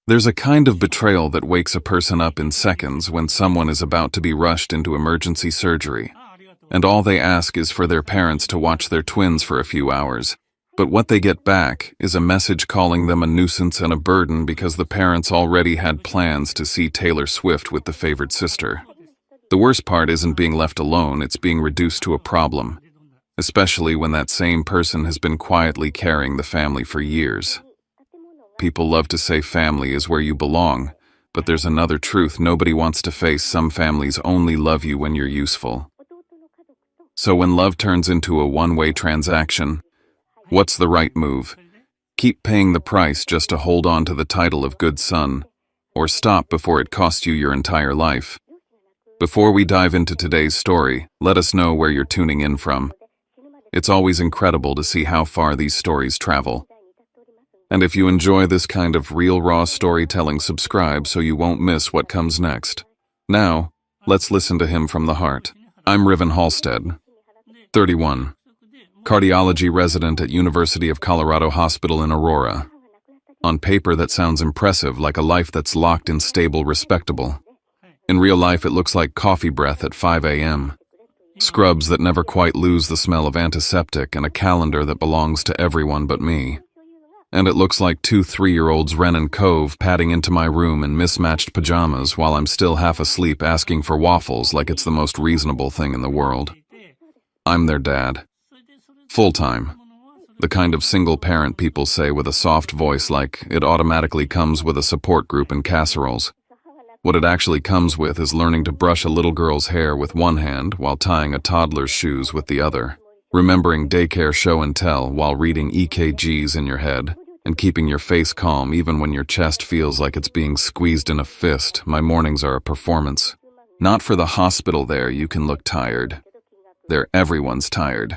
There's a kind of betrayal that wakes a person up in seconds when someone is about to be rushed into emergency surgery, and all they ask is for their parents to watch their twins for a few hours. But what they get back is a message calling them a nuisance and a burden because the parents already had plans to see Taylor Swift with the favored sister. The worst part isn't being left alone, it's being reduced to a problem, especially when that same person has been quietly carrying the family for years. People love to say family is where you belong, but there's another truth nobody wants to face: some families only love you when you're useful. So when love turns into a one-way transaction, what's the right move? Keep paying the price just to hold on to the title of good son, or stop before it costs you your entire life? Before we dive into today's story, let us know where you're tuning in from. It's always incredible to see how far these stories travel. And if you enjoy this kind of real raw storytelling, subscribe so you won't miss what comes next. Now, let's listen to him from the heart. I'm Riven Halstead, 31. Cardiology resident at University of Colorado Hospital in Aurora. On paper that sounds impressive, like a life that's locked in stable, respectable. In real life it looks like coffee breath at 5 a.m., scrubs that never quite lose the smell of antiseptic, and a calendar that belongs to everyone but me. And it looks like two 3-year-olds Ren and Cove padding into my room in mismatched pajamas while I'm still half asleep asking for waffles like it's the most reasonable thing in the world. I'm their dad. Full-time. The kind of single parent people say with a soft voice like it automatically comes with a support group and casseroles. What it actually comes with is learning to brush a little girl's hair with one hand while tying a toddler's shoes with the other, remembering daycare show and tell while reading EKGs in your head, and keeping your face calm even when your chest feels like it's being squeezed in a fist. My mornings are a performance. Not for the hospital there, you can look tired. There, everyone's tired.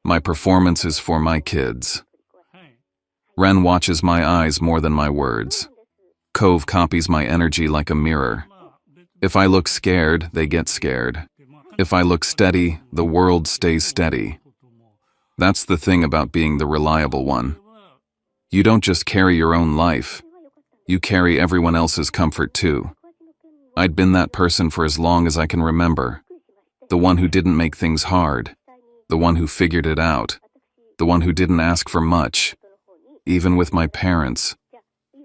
My performance is for my kids. Ren watches my eyes more than my words. Cove copies my energy like a mirror. If I look scared, they get scared. If I look steady, the world stays steady. That's the thing about being the reliable one. You don't just carry your own life, you carry everyone else's comfort too. I'd been that person for as long as I can remember. The one who didn't make things hard. The one who figured it out. The one who didn't ask for much. Even with my parents.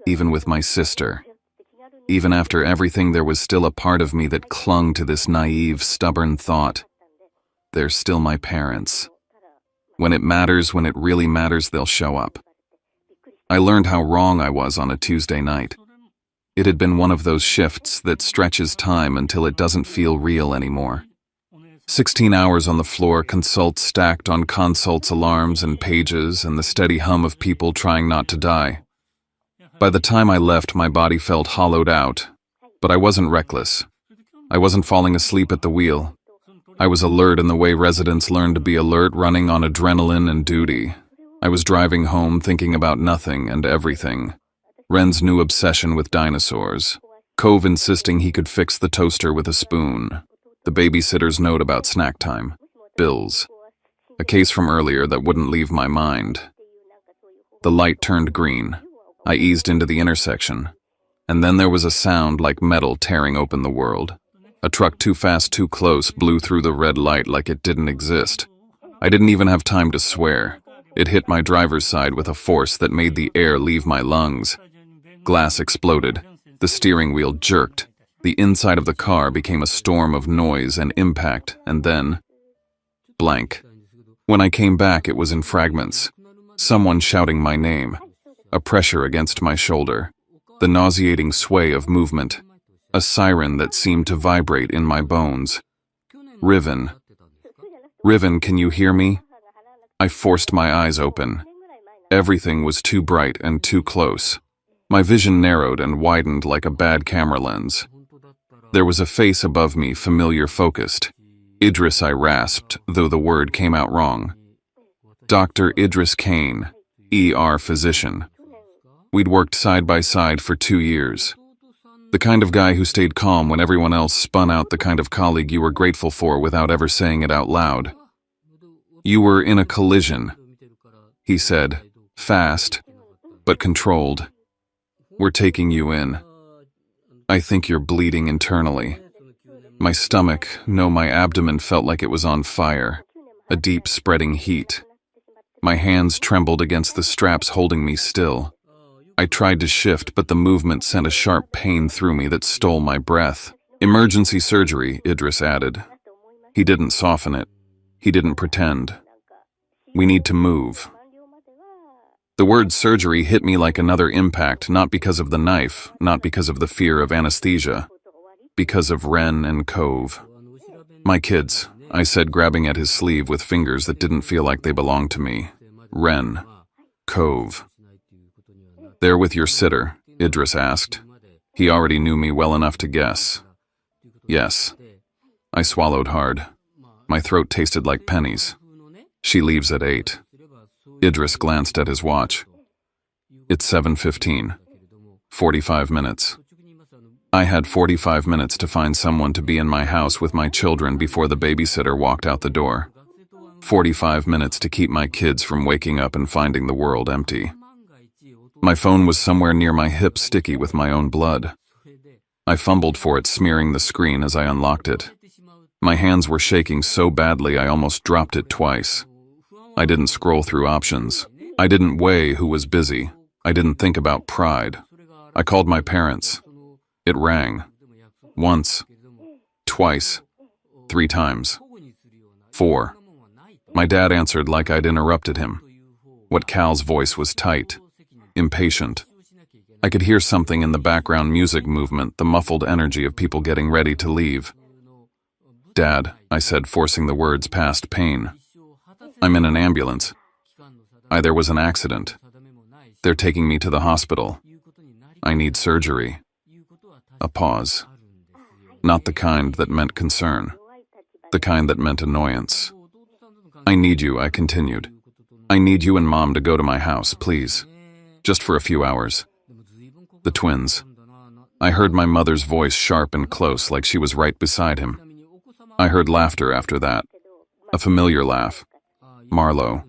Even with my sister. Even after everything, there was still a part of me that clung to this naive, stubborn thought. They're still my parents. When it matters, when it really matters, they'll show up. I learned how wrong I was on a Tuesday night. It had been one of those shifts that stretches time until it doesn't feel real anymore. 16 hours on the floor, consults stacked on consults, alarms and pages, and the steady hum of people trying not to die. By the time I left, my body felt hollowed out, but I wasn't reckless. I wasn't falling asleep at the wheel. I was alert in the way residents learn to be alert, running on adrenaline and duty. I was driving home thinking about nothing and everything. Ren's new obsession with dinosaurs. Cove insisting he could fix the toaster with a spoon. The babysitter's note about snack time. Bills. A case from earlier that wouldn't leave my mind. The light turned green. I eased into the intersection. And then there was a sound like metal tearing open the world. A truck too fast, too close, blew through the red light like it didn't exist. I didn't even have time to swear. It hit my driver's side with a force that made the air leave my lungs. Glass exploded. The steering wheel jerked. The inside of the car became a storm of noise and impact, and then... blank. When I came back, it was in fragments. Someone shouting my name. A pressure against my shoulder. The nauseating sway of movement. A siren that seemed to vibrate in my bones. Riven. Riven, can you hear me? I forced my eyes open. Everything was too bright and too close. My vision narrowed and widened like a bad camera lens. There was a face above me, familiar, focused. Idris, I rasped, though the word came out wrong. Dr. Idris Kane, ER physician. We'd worked side by side for 2 years. The kind of guy who stayed calm when everyone else spun out, the kind of colleague you were grateful for without ever saying it out loud. You were in a collision, he said, fast, but controlled. We're taking you in. I think you're bleeding internally. My stomach, no, my abdomen felt like it was on fire, a deep spreading heat. My hands trembled against the straps holding me still. I tried to shift, but the movement sent a sharp pain through me that stole my breath. Emergency surgery, Idris added. He didn't soften it. He didn't pretend. We need to move. The word surgery hit me like another impact, not because of the knife, not because of the fear of anesthesia, because of Ren and Cove. My kids, I said, grabbing at his sleeve with fingers that didn't feel like they belonged to me. Ren, Cove. They're with your sitter, Idris asked. He already knew me well enough to guess. Yes. I swallowed hard. My throat tasted like pennies. She leaves at 8. Idris glanced at his watch. It's 7:15. 45 minutes. I had 45 minutes to find someone to be in my house with my children before the babysitter walked out the door. 45 minutes to keep my kids from waking up and finding the world empty. My phone was somewhere near my hip, sticky with my own blood. I fumbled for it, smearing the screen as I unlocked it. My hands were shaking so badly I almost dropped it twice. I didn't scroll through options. I didn't weigh who was busy. I didn't think about pride. I called my parents. It rang. Once. Twice. 3 times. 4. My dad answered like I'd interrupted him. What Cal's voice was tight, impatient. I could hear something in the background music movement, the muffled energy of people getting ready to leave. Dad, I said, forcing the words past pain. I'm in an ambulance. There was an accident. They're taking me to the hospital. I need surgery. A pause. Not the kind that meant concern. The kind that meant annoyance. I need you, I continued. I need you and Mom to go to my house, please. Just for a few hours. The twins. I heard my mother's voice, sharp and close, like she was right beside him. I heard laughter after that. A familiar laugh. Marlo.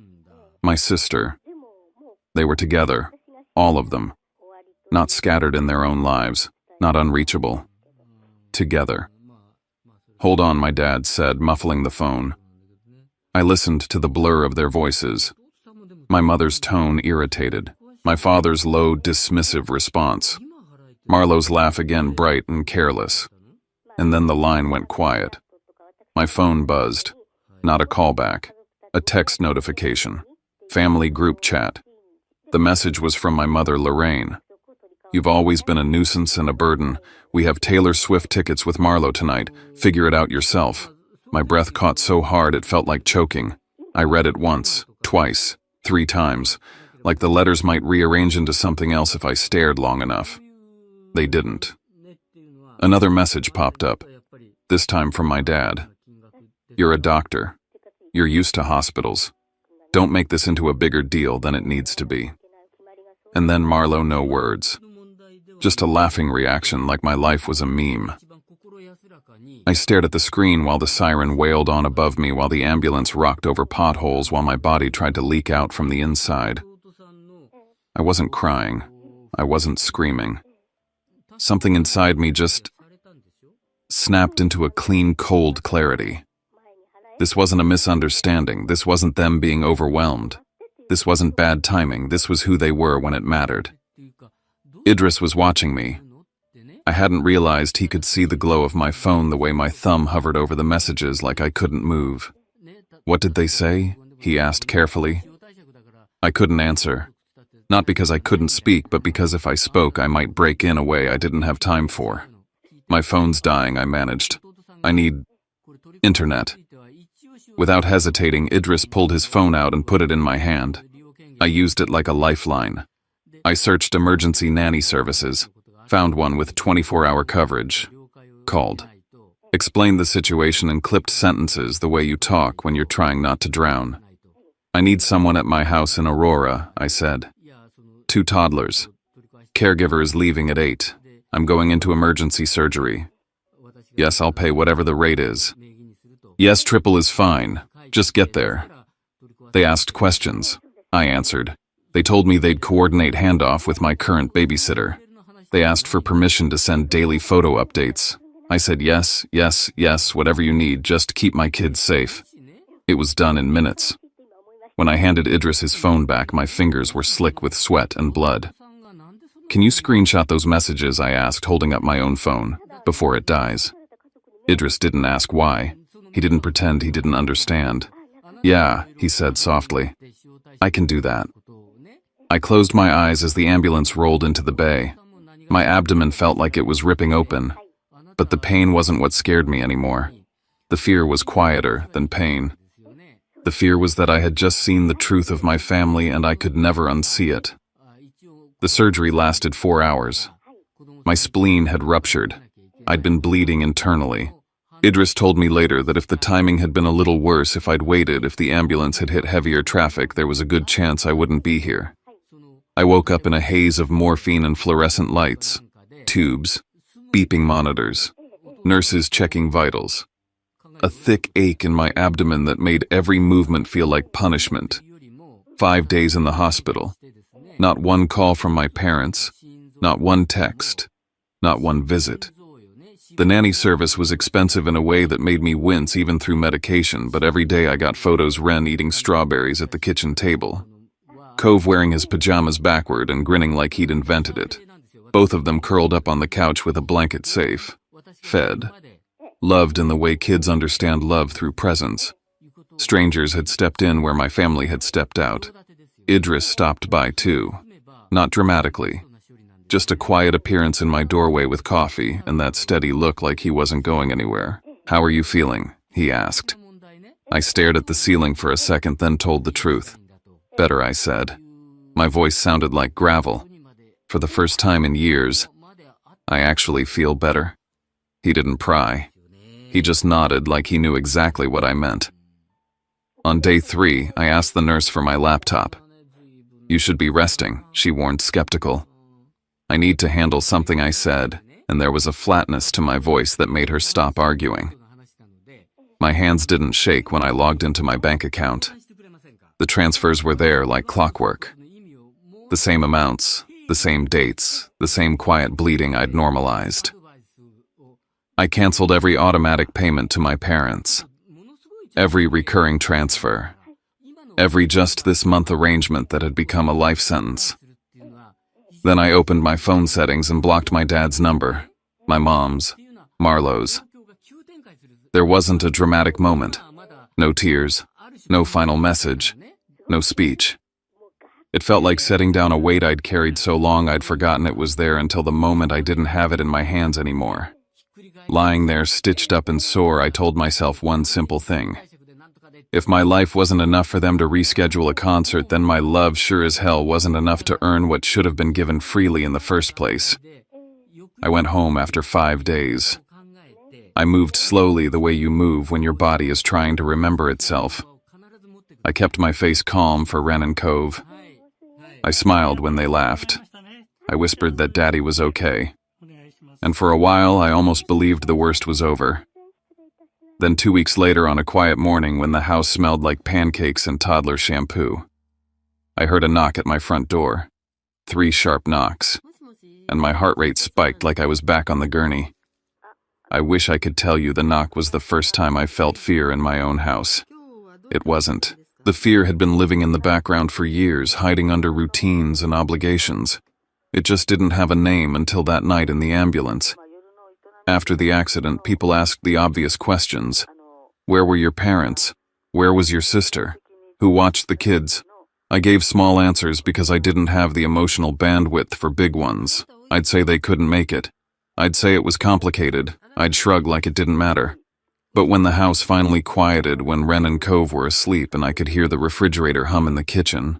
My sister. They were together. All of them. Not scattered in their own lives. Not unreachable. Together. Hold on, my dad said, muffling the phone. I listened to the blur of their voices. My mother's tone irritated. My father's low, dismissive response. Marlo's laugh again, bright and careless. And then the line went quiet. My phone buzzed. Not a callback. A text notification. Family group chat. The message was from my mother, Lorraine. You've always been a nuisance and a burden. We have Taylor Swift tickets with Marlo tonight. Figure it out yourself. My breath caught so hard it felt like choking. I read it once, twice, 3 times, like the letters might rearrange into something else if I stared long enough. They didn't. Another message popped up, this time from my dad. You're a doctor. You're used to hospitals. Don't make this into a bigger deal than it needs to be. And then Marlo, no words. Just a laughing reaction like my life was a meme. I stared at the screen while the siren wailed on above me, while the ambulance rocked over potholes, while my body tried to leak out from the inside. I wasn't crying. I wasn't screaming. Something inside me just snapped into a clean, cold clarity. This wasn't a misunderstanding. This wasn't them being overwhelmed. This wasn't bad timing. This was who they were when it mattered. Idris was watching me. I hadn't realized he could see the glow of my phone, the way my thumb hovered over the messages like I couldn't move. What did they say? He asked carefully. I couldn't answer. Not because I couldn't speak, but because if I spoke, I might break in a way I didn't have time for. My phone's dying, I managed. I need internet. Without hesitating, Idris pulled his phone out and put it in my hand. I used it like a lifeline. I searched emergency nanny services, found one with 24-hour coverage, called, explained the situation in clipped sentences the way you talk when you're trying not to drown. I need someone at my house in Aurora, I said. 2 toddlers. Caregiver is leaving at 8. I'm going into emergency surgery. Yes, I'll pay whatever the rate is. Yes, triple is fine. Just get there. They asked questions. I answered. They told me they'd coordinate handoff with my current babysitter. They asked for permission to send daily photo updates. I said yes, yes, yes, whatever you need, just keep my kids safe. It was done in minutes. When I handed Idris his phone back, my fingers were slick with sweat and blood. Can you screenshot those messages, I asked, holding up my own phone, before it dies. Idris didn't ask why. He didn't pretend he didn't understand. Yeah, he said softly. I can do that. I closed my eyes as the ambulance rolled into the bay. My abdomen felt like it was ripping open. But the pain wasn't what scared me anymore. The fear was quieter than pain. The fear was that I had just seen the truth of my family and I could never unsee it. The surgery lasted 4 hours. My spleen had ruptured. I'd been bleeding internally. Idris told me later that if the timing had been a little worse, if I'd waited, if the ambulance had hit heavier traffic, there was a good chance I wouldn't be here. I woke up in a haze of morphine and fluorescent lights, tubes, beeping monitors, nurses checking vitals. A thick ache in my abdomen that made every movement feel like punishment. 5 days in the hospital. Not one call from my parents, not one text, not one visit. The nanny service was expensive in a way that made me wince even through medication, but every day I got photos Ren eating strawberries at the kitchen table. Cove wearing his pajamas backward and grinning like he'd invented it. Both of them curled up on the couch with a blanket safe. Fed. Loved in the way kids understand love through presence. Strangers had stepped in where my family had stepped out. Idris stopped by too. Not dramatically. Just a quiet appearance in my doorway with coffee and that steady look like he wasn't going anywhere. How are you feeling? He asked. I stared at the ceiling for a second, then told the truth. Better, I said. My voice sounded like gravel. For the first time in years, I actually feel better. He didn't pry. He just nodded like he knew exactly what I meant. On day 3, I asked the nurse for my laptop. You should be resting, she warned, skeptical. I need to handle something, I said, and there was a flatness to my voice that made her stop arguing. My hands didn't shake when I logged into my bank account. The transfers were there like clockwork. The same amounts, the same dates, the same quiet bleeding I'd normalized. I canceled every automatic payment to my parents, every recurring transfer, every just this month arrangement that had become a life sentence. Then I opened my phone settings and blocked my dad's number, my mom's, Marlowe's. There wasn't a dramatic moment. No tears, no final message, no speech. It felt like setting down a weight I'd carried so long I'd forgotten it was there until the moment I didn't have it in my hands anymore. Lying there stitched up and sore, I told myself one simple thing. If my life wasn't enough for them to reschedule a concert, then my love sure as hell wasn't enough to earn what should have been given freely in the first place. I went home after 5 days. I moved slowly, the way you move when your body is trying to remember itself. I kept my face calm for Ren and Cove. I smiled when they laughed. I whispered that Daddy was okay. And for a while, I almost believed the worst was over. Then 2 weeks later, on a quiet morning when the house smelled like pancakes and toddler shampoo, I heard a knock at my front door. 3 sharp knocks. And my heart rate spiked like I was back on the gurney. I wish I could tell you the knock was the first time I felt fear in my own house. It wasn't. The fear had been living in the background for years, hiding under routines and obligations. It just didn't have a name until that night in the ambulance. After the accident, people asked the obvious questions. Where were your parents? Where was your sister? Who watched the kids? I gave small answers because I didn't have the emotional bandwidth for big ones. I'd say they couldn't make it. I'd say it was complicated. I'd shrug like it didn't matter. But when the house finally quieted, when Ren and Cove were asleep and I could hear the refrigerator hum in the kitchen,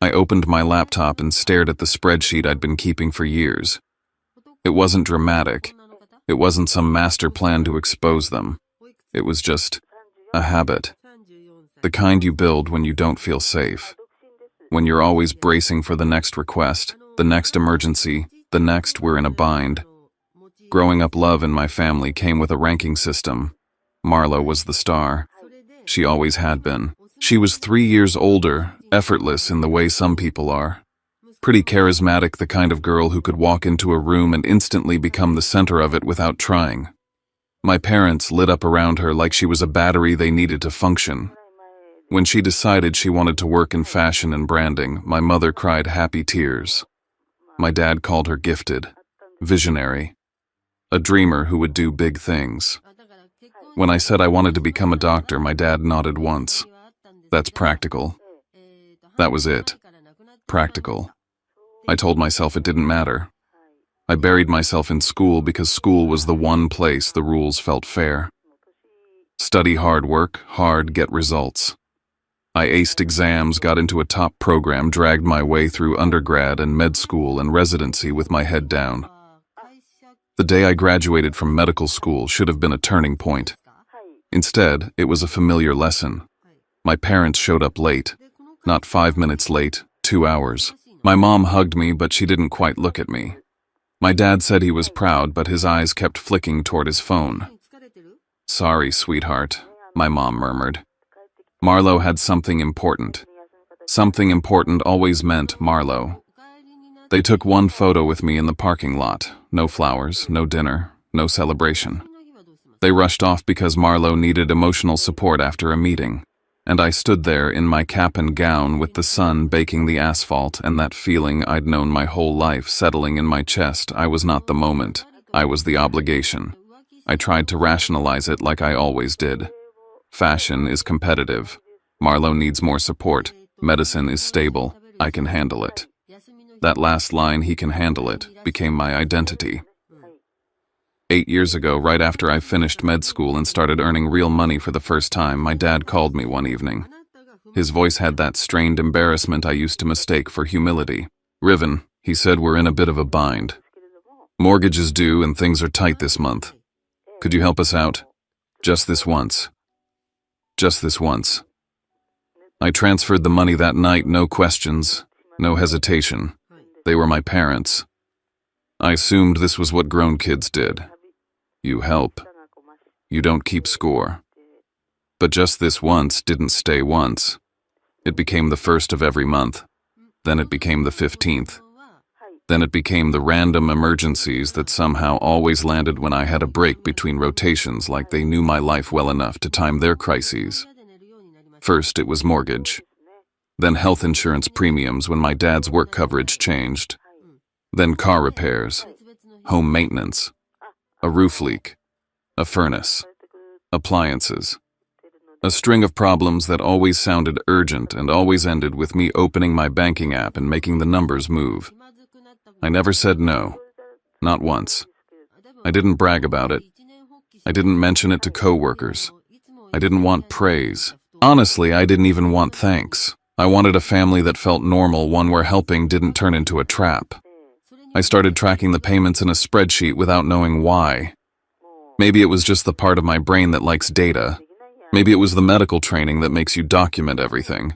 I opened my laptop and stared at the spreadsheet I'd been keeping for years. It wasn't dramatic. It wasn't some master plan to expose them. It was just a habit. The kind you build when you don't feel safe. When you're always bracing for the next request, the next emergency, the next we're in a bind. Growing up, love in my family came with a ranking system. Marlo was the star. She always had been. She was 3 years older, effortless in the way some people are. Pretty charismatic, the kind of girl who could walk into a room and instantly become the center of it without trying. My parents lit up around her like she was a battery they needed to function. When she decided she wanted to work in fashion and branding, my mother cried happy tears. My dad called her gifted, visionary, a dreamer who would do big things. When I said I wanted to become a doctor, my dad nodded once. That's practical. That was it. Practical. I told myself it didn't matter. I buried myself in school because school was the one place the rules felt fair. Study hard, work hard, get results. I aced exams, got into a top program, dragged my way through undergrad and med school and residency with my head down. The day I graduated from medical school should have been a turning point. Instead, it was a familiar lesson. My parents showed up late. Not 5 minutes late, 2 hours. My mom hugged me, but she didn't quite look at me. My dad said he was proud, but his eyes kept flicking toward his phone. Sorry, sweetheart, my mom murmured. Marlo had something important. Something important always meant Marlo. They took one photo with me in the parking lot. No flowers, no dinner, no celebration. They rushed off because Marlo needed emotional support after a meeting. And I stood there in my cap and gown with the sun baking the asphalt and that feeling I'd known my whole life settling in my chest. I was not the moment. I was the obligation. I tried to rationalize it like I always did. Fashion is competitive. Marlo needs more support. Medicine is stable. I can handle it. That last line, he can handle it, became my identity. 8 years ago, right after I finished med school and started earning real money for the first time, my dad called me one evening. His voice had that strained embarrassment I used to mistake for humility. Riven, he said, we're in a bit of a bind. Mortgage is due and things are tight this month. Could you help us out? Just this once. Just this once. I transferred the money that night, no questions, no hesitation. They were my parents. I assumed this was what grown kids did. You help. You don't keep score. But just this once didn't stay once. It became the first of every month. Then it became the 15th. Then it became the random emergencies that somehow always landed when I had a break between rotations, like they knew my life well enough to time their crises. First, it was mortgage. Then health insurance premiums when my dad's work coverage changed. Then car repairs, home maintenance, a roof leak, a furnace, appliances. A string of problems that always sounded urgent and always ended with me opening my banking app and making the numbers move. I never said no. Not once. I didn't brag about it. I didn't mention it to coworkers. I didn't want praise. Honestly, I didn't even want thanks. I wanted a family that felt normal, one where helping didn't turn into a trap. I started tracking the payments in a spreadsheet without knowing why. Maybe it was just the part of my brain that likes data. Maybe it was the medical training that makes you document everything.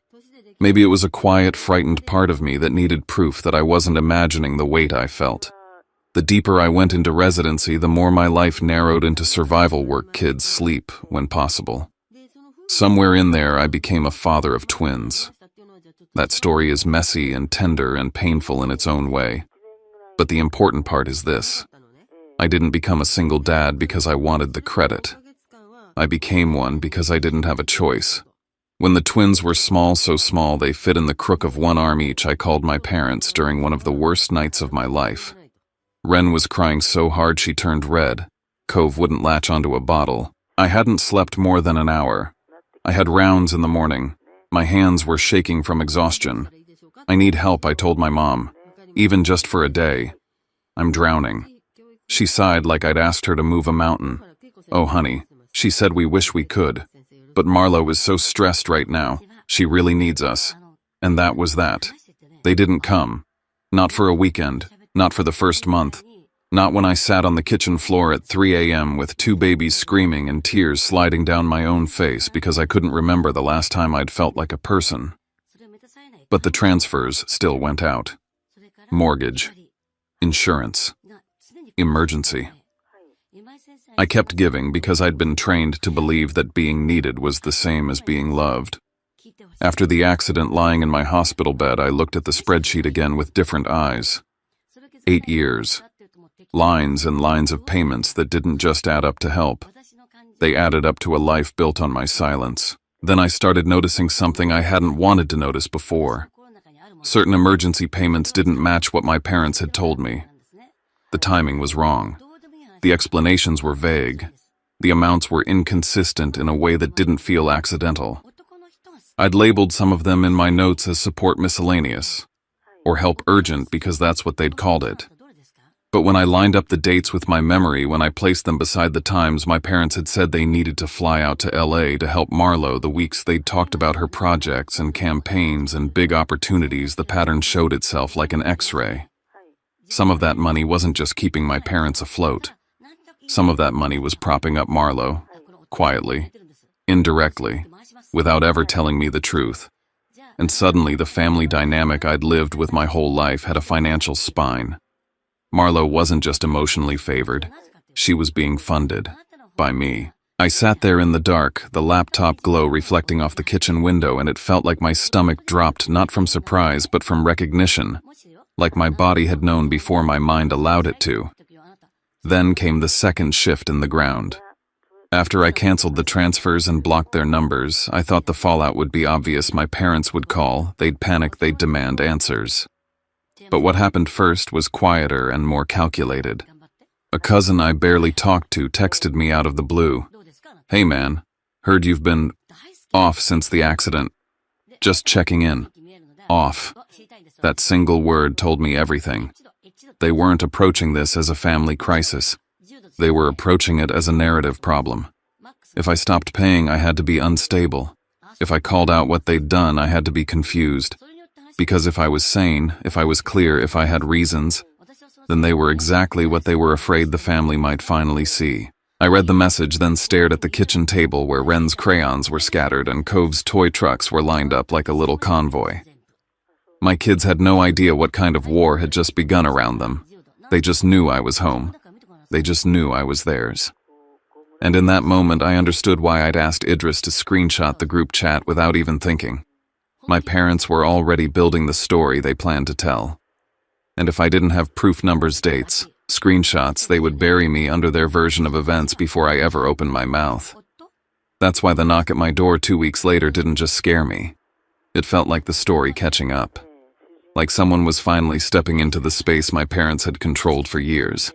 Maybe it was a quiet, frightened part of me that needed proof that I wasn't imagining the weight I felt. The deeper I went into residency, the more my life narrowed into survival work, kids, sleep, when possible. Somewhere in there, I became a father of twins. That story is messy and tender and painful in its own way. But the important part is this. I didn't become a single dad because I wanted the credit. I became one because I didn't have a choice. When the twins were small, so small they fit in the crook of one arm each, I called my parents during one of the worst nights of my life. Ren was crying so hard she turned red. Cove wouldn't latch onto a bottle. I hadn't slept more than an hour. I had rounds in the morning. My hands were shaking from exhaustion. I need help, I told my mom. Even just for a day. I'm drowning. She sighed like I'd asked her to move a mountain. Oh, honey, she said we wish we could. But Marlo is so stressed right now. She really needs us. And that was that. They didn't come. Not for a weekend. Not for the first month. Not when I sat on the kitchen floor at 3 a.m. with 2 babies screaming and tears sliding down my own face because I couldn't remember the last time I'd felt like a person. But the transfers still went out. Mortgage. Insurance. Emergency. I kept giving because I'd been trained to believe that being needed was the same as being loved. After the accident, lying in my hospital bed, I looked at the spreadsheet again with different eyes. 8 years. Lines and lines of payments that didn't just add up to help. They added up to a life built on my silence. Then I started noticing something I hadn't wanted to notice before. Certain emergency payments didn't match what my parents had told me. The timing was wrong. The explanations were vague. The amounts were inconsistent in a way that didn't feel accidental. I'd labeled some of them in my notes as support miscellaneous, or help urgent because that's what they'd called it. But when I lined up the dates with my memory, when I placed them beside the times my parents had said they needed to fly out to LA to help Marlo, the weeks they'd talked about her projects and campaigns and big opportunities, the pattern showed itself like an X-ray. Some of that money wasn't just keeping my parents afloat. Some of that money was propping up Marlo, quietly, indirectly, without ever telling me the truth. And suddenly the family dynamic I'd lived with my whole life had a financial spine. Marlo wasn't just emotionally favored. She was being funded. By me. I sat there in the dark, the laptop glow reflecting off the kitchen window, and it felt like my stomach dropped, not from surprise but from recognition, like my body had known before my mind allowed it to. Then came the second shift in the ground. After I canceled the transfers and blocked their numbers, I thought the fallout would be obvious. My parents would call, they'd panic, they'd demand answers. But what happened first was quieter and more calculated. A cousin I barely talked to texted me out of the blue. "Hey man, heard you've been off since the accident. Just checking in." Off. That single word told me everything. They weren't approaching this as a family crisis. They were approaching it as a narrative problem. If I stopped paying, I had to be unstable. If I called out what they'd done, I had to be confused. Because if I was sane, if I was clear, if I had reasons, then they were exactly what they were afraid the family might finally see. I read the message, then stared at the kitchen table where Ren's crayons were scattered and Cove's toy trucks were lined up like a little convoy. My kids had no idea what kind of war had just begun around them. They just knew I was home. They just knew I was theirs. And in that moment, I understood why I'd asked Idris to screenshot the group chat without even thinking. My parents were already building the story they planned to tell. And if I didn't have proof, numbers, dates, screenshots, they would bury me under their version of events before I ever opened my mouth. That's why the knock at my door 2 weeks later didn't just scare me. It felt like the story catching up. Like someone was finally stepping into the space my parents had controlled for years.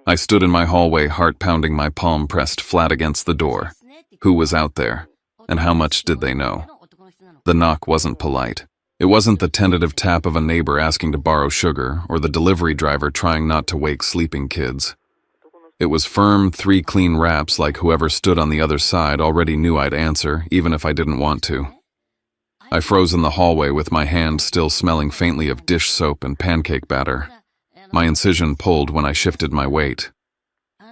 I stood in my hallway, heart pounding, my palm pressed flat against the door. Who was out there? And how much did they know? The knock wasn't polite. It wasn't the tentative tap of a neighbor asking to borrow sugar or the delivery driver trying not to wake sleeping kids. It was firm, 3 clean raps, like whoever stood on the other side already knew I'd answer, even if I didn't want to. I froze in the hallway with my hand still smelling faintly of dish soap and pancake batter. My incision pulled when I shifted my weight.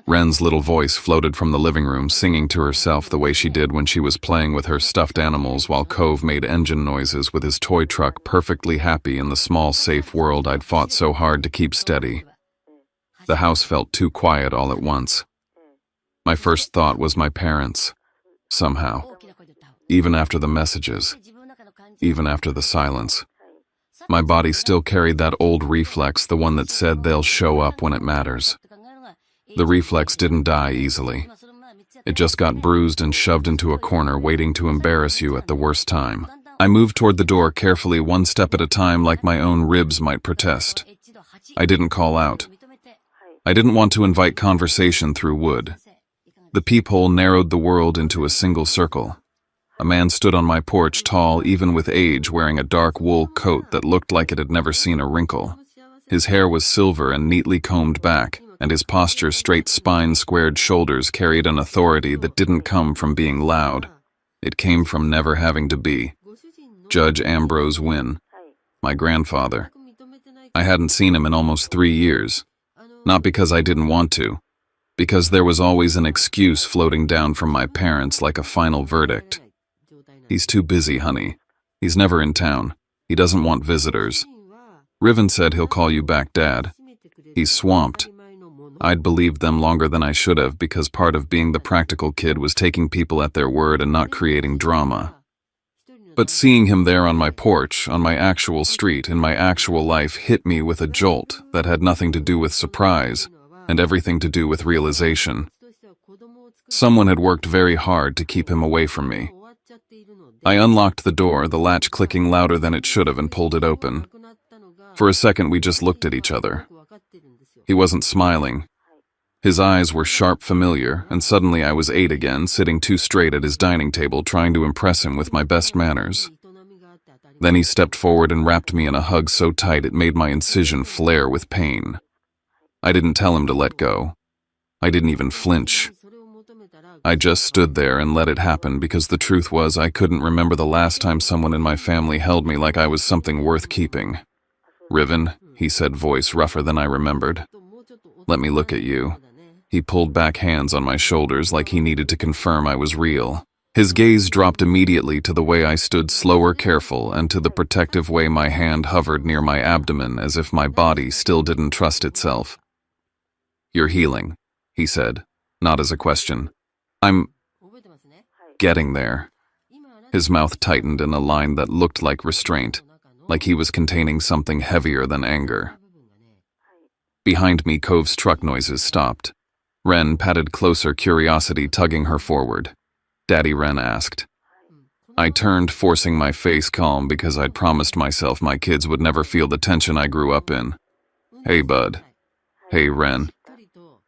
Ren's little voice floated from the living room, singing to herself the way she did when she was playing with her stuffed animals, while Cove made engine noises with his toy truck, perfectly happy in the small, safe world I'd fought so hard to keep steady. The house felt too quiet all at once. My first thought was my parents. Somehow. Even after the messages. Even after the silence. My body still carried that old reflex, the one that said they'll show up when it matters. The reflex didn't die easily. It just got bruised and shoved into a corner, waiting to embarrass you at the worst time. I moved toward the door carefully, one step at a time, like my own ribs might protest. I didn't call out. I didn't want to invite conversation through wood. The peephole narrowed the world into a single circle. A man stood on my porch, tall even with age, wearing a dark wool coat that looked like it had never seen a wrinkle. His hair was silver and neatly combed back, and his posture, straight spine, squared shoulders, carried an authority that didn't come from being loud. It came from never having to be. Judge Ambrose Wynne, my grandfather. I hadn't seen him in almost 3 years. Not because I didn't want to, because there was always an excuse floating down from my parents like a final verdict. He's too busy, honey. He's never in town. He doesn't want visitors. Riven said he'll call you back, Dad. He's swamped. I'd believed them longer than I should have, because part of being the practical kid was taking people at their word and not creating drama. But seeing him there on my porch, on my actual street, in my actual life hit me with a jolt that had nothing to do with surprise and everything to do with realization. Someone had worked very hard to keep him away from me. I unlocked the door, the latch clicking louder than it should have, and pulled it open. For a second, we just looked at each other. He wasn't smiling. His eyes were sharp, familiar, and suddenly I was 8 again, sitting too straight at his dining table, trying to impress him with my best manners. Then he stepped forward and wrapped me in a hug so tight it made my incision flare with pain. I didn't tell him to let go. I didn't even flinch. I just stood there and let it happen because the truth was I couldn't remember the last time someone in my family held me like I was something worth keeping. "Riven," he said, voice rougher than I remembered. "Let me look at you." He pulled back hands on my shoulders like he needed to confirm I was real. His gaze dropped immediately to the way I stood slower, careful, and to the protective way my hand hovered near my abdomen as if my body still didn't trust itself. "You're healing," he said, not as a question. "I'm getting there." His mouth tightened in a line that looked like restraint, like he was containing something heavier than anger. Behind me, Cove's truck noises stopped. Ren patted closer, curiosity tugging her forward. "Daddy," Ren asked. I turned, forcing my face calm because I'd promised myself my kids would never feel the tension I grew up in. "Hey, bud." "Hey, Ren.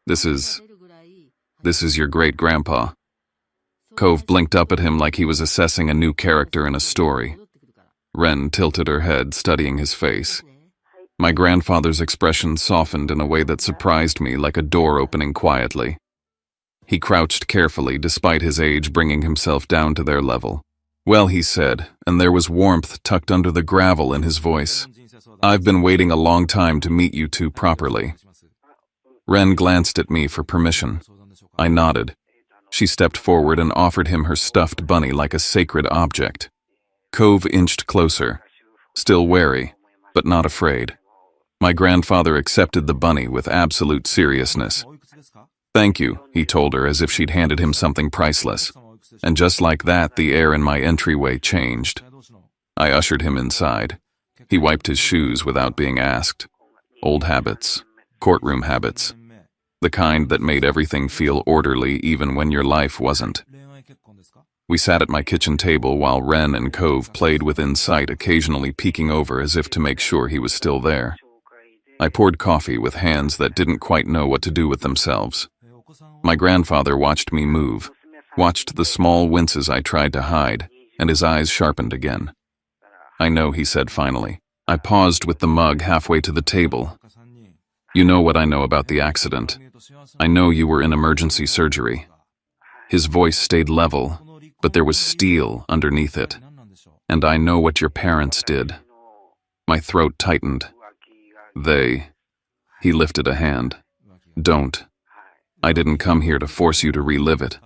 This is your great-grandpa." Cove blinked up at him like he was assessing a new character in a story. Ren tilted her head, studying his face. My grandfather's expression softened in a way that surprised me, like a door opening quietly. He crouched carefully, despite his age bringing himself down to their level. "Well," he said, and there was warmth tucked under the gravel in his voice. "I've been waiting a long time to meet you two properly." Ren glanced at me for permission. I nodded. She stepped forward and offered him her stuffed bunny like a sacred object. Cove inched closer, still wary, but not afraid. My grandfather accepted the bunny with absolute seriousness. "Thank you," he told her as if she'd handed him something priceless. And just like that, the air in my entryway changed. I ushered him inside. He wiped his shoes without being asked. Old habits, courtroom habits. The kind that made everything feel orderly even when your life wasn't. We sat at my kitchen table while Ren and Cove played within sight, occasionally peeking over as if to make sure he was still there. I poured coffee with hands that didn't quite know what to do with themselves. My grandfather watched me move, watched the small winces I tried to hide, and his eyes sharpened again. "I know," he said finally. I paused with the mug halfway to the table. "You know what I know about the accident. I know you were in emergency surgery." His voice stayed level, but there was steel underneath it. "And I know what your parents did." My throat tightened. He lifted a hand. "Don't. I didn't come here to force you to relive it."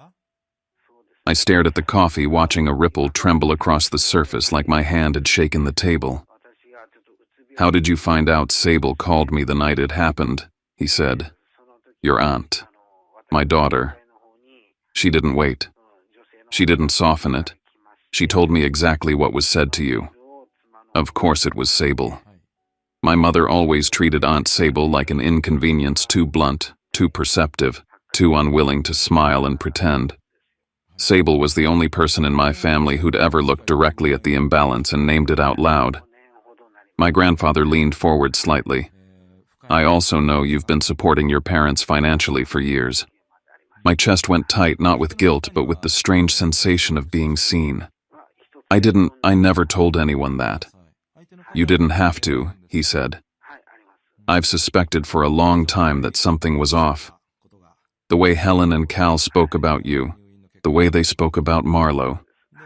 I stared at the coffee, watching a ripple tremble across the surface like my hand had shaken the table. "How did you find out Sable called me the night it happened?" he said. "Your aunt. My daughter. She didn't wait. She didn't soften it. She told me exactly what was said to you. Of course it was Sable. My mother always treated Aunt Sable like an inconvenience, too blunt, too perceptive, too unwilling to smile and pretend. Sable was the only person in my family who'd ever looked directly at the imbalance and named it out loud." My grandfather leaned forward slightly. "I also know you've been supporting your parents financially for years." My chest went tight, not with guilt, but with the strange sensation of being seen. I never told anyone that." "You didn't have to," he said. "I've suspected for a long time that something was off. The way Helen and Cal spoke about you, the way they spoke about Marlo,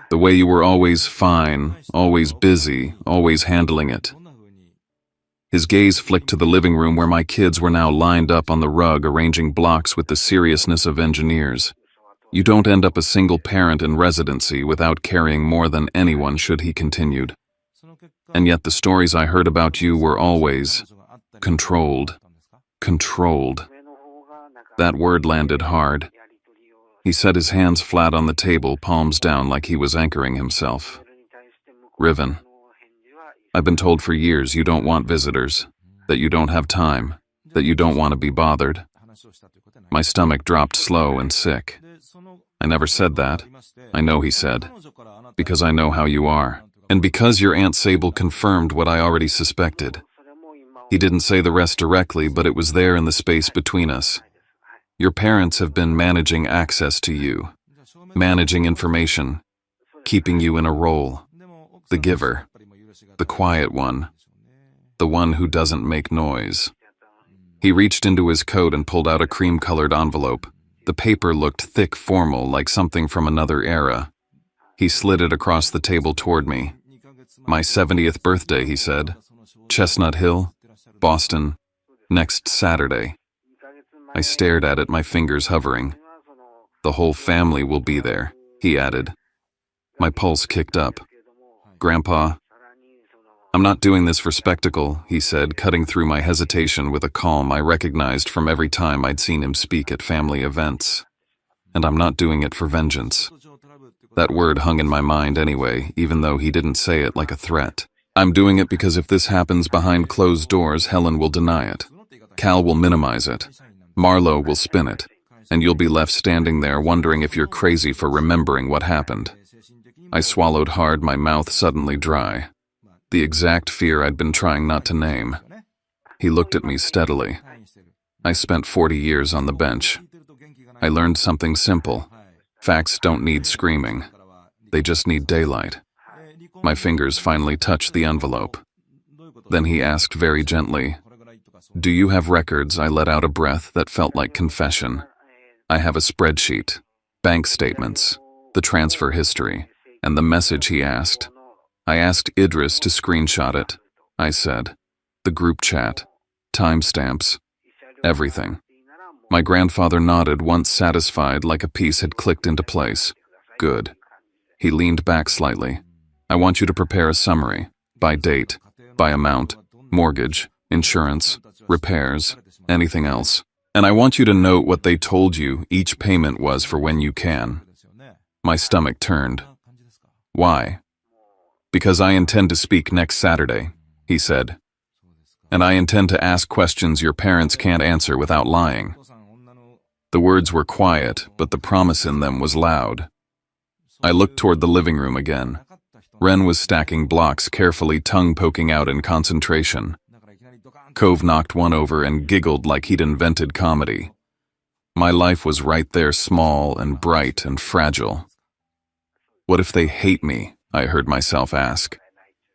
the way you were always fine, always busy, always handling it." His gaze flicked to the living room where my kids were now lined up on the rug, arranging blocks with the seriousness of engineers. "You don't end up a single parent in residency without carrying more than anyone," should he continued. "And yet the stories I heard about you were always controlled. Controlled." That word landed hard. He set his hands flat on the table, palms down like he was anchoring himself. Riven. I've been told for years you don't want visitors, that you don't have time, that you don't want to be bothered. My stomach dropped slow and sick. I never said that. I know he said. Because I know how you are. And because your Aunt Sable confirmed what I already suspected. He didn't say the rest directly, but it was there in the space between us. Your parents have been managing access to you, managing information, keeping you in a role. The giver, the quiet one, the one who doesn't make noise. He reached into his coat and pulled out a cream-colored envelope. The paper looked thick, formal, like something from another era. He slid it across the table toward me. My 70th birthday, he said. Chestnut Hill, Boston, next Saturday. I stared at it, my fingers hovering. The whole family will be there, he added. My pulse kicked up. Grandpa, I'm not doing this for spectacle, he said, cutting through my hesitation with a calm I recognized from every time I'd seen him speak at family events. And I'm not doing it for vengeance. That word hung in my mind anyway, even though he didn't say it like a threat. I'm doing it because if this happens behind closed doors, Helen will deny it. Cal will minimize it. Marlo will spin it. And you'll be left standing there wondering if you're crazy for remembering what happened. I swallowed hard, my mouth suddenly dry. The exact fear I'd been trying not to name. He looked at me steadily. I spent 40 years on the bench. I learned something simple. Facts don't need screaming. They just need daylight. My fingers finally touched the envelope. Then he asked very gently, "Do you have records?" I let out a breath that felt like confession. I have a spreadsheet, bank statements, the transfer history, and the message he asked. I asked Idris to screenshot it. I said, the group chat, timestamps, everything. My grandfather nodded, once satisfied, like a piece had clicked into place. Good. He leaned back slightly. I want you to prepare a summary, by date, by amount, mortgage, insurance, repairs, anything else. And I want you to note what they told you each payment was for when you can. My stomach turned. Why? Because I intend to speak next Saturday, he said. And I intend to ask questions your parents can't answer without lying. The words were quiet, but the promise in them was loud. I looked toward the living room again. Ren was stacking blocks, carefully, tongue poking out in concentration. Cove knocked one over and giggled like he'd invented comedy. My life was right there, small and bright and fragile. What if they hate me? I heard myself ask.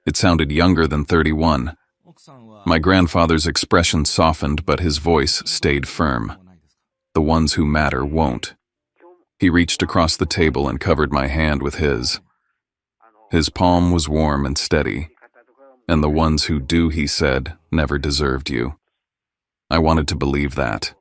It sounded younger than 31. My grandfather's expression softened, but his voice stayed firm. The ones who matter won't. He reached across the table and covered my hand with his. His palm was warm and steady. And the ones who do, he said, never deserved you. I wanted to believe that.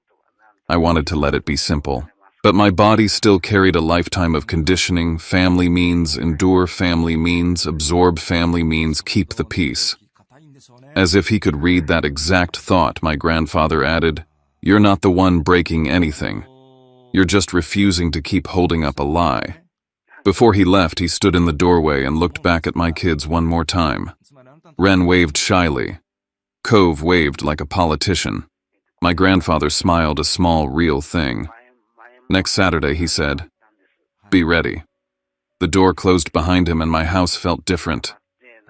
I wanted to let it be simple. But my body still carried a lifetime of conditioning. Family means endure, family means absorb, family means keep the peace. As if he could read that exact thought, my grandfather added, "You're not the one breaking anything. You're just refusing to keep holding up a lie." Before he left, he stood in the doorway and looked back at my kids one more time. Ren waved shyly. Cove waved like a politician. My grandfather smiled, a small, real thing. Next Saturday, he said, "Be ready." The door closed behind him and my house felt different.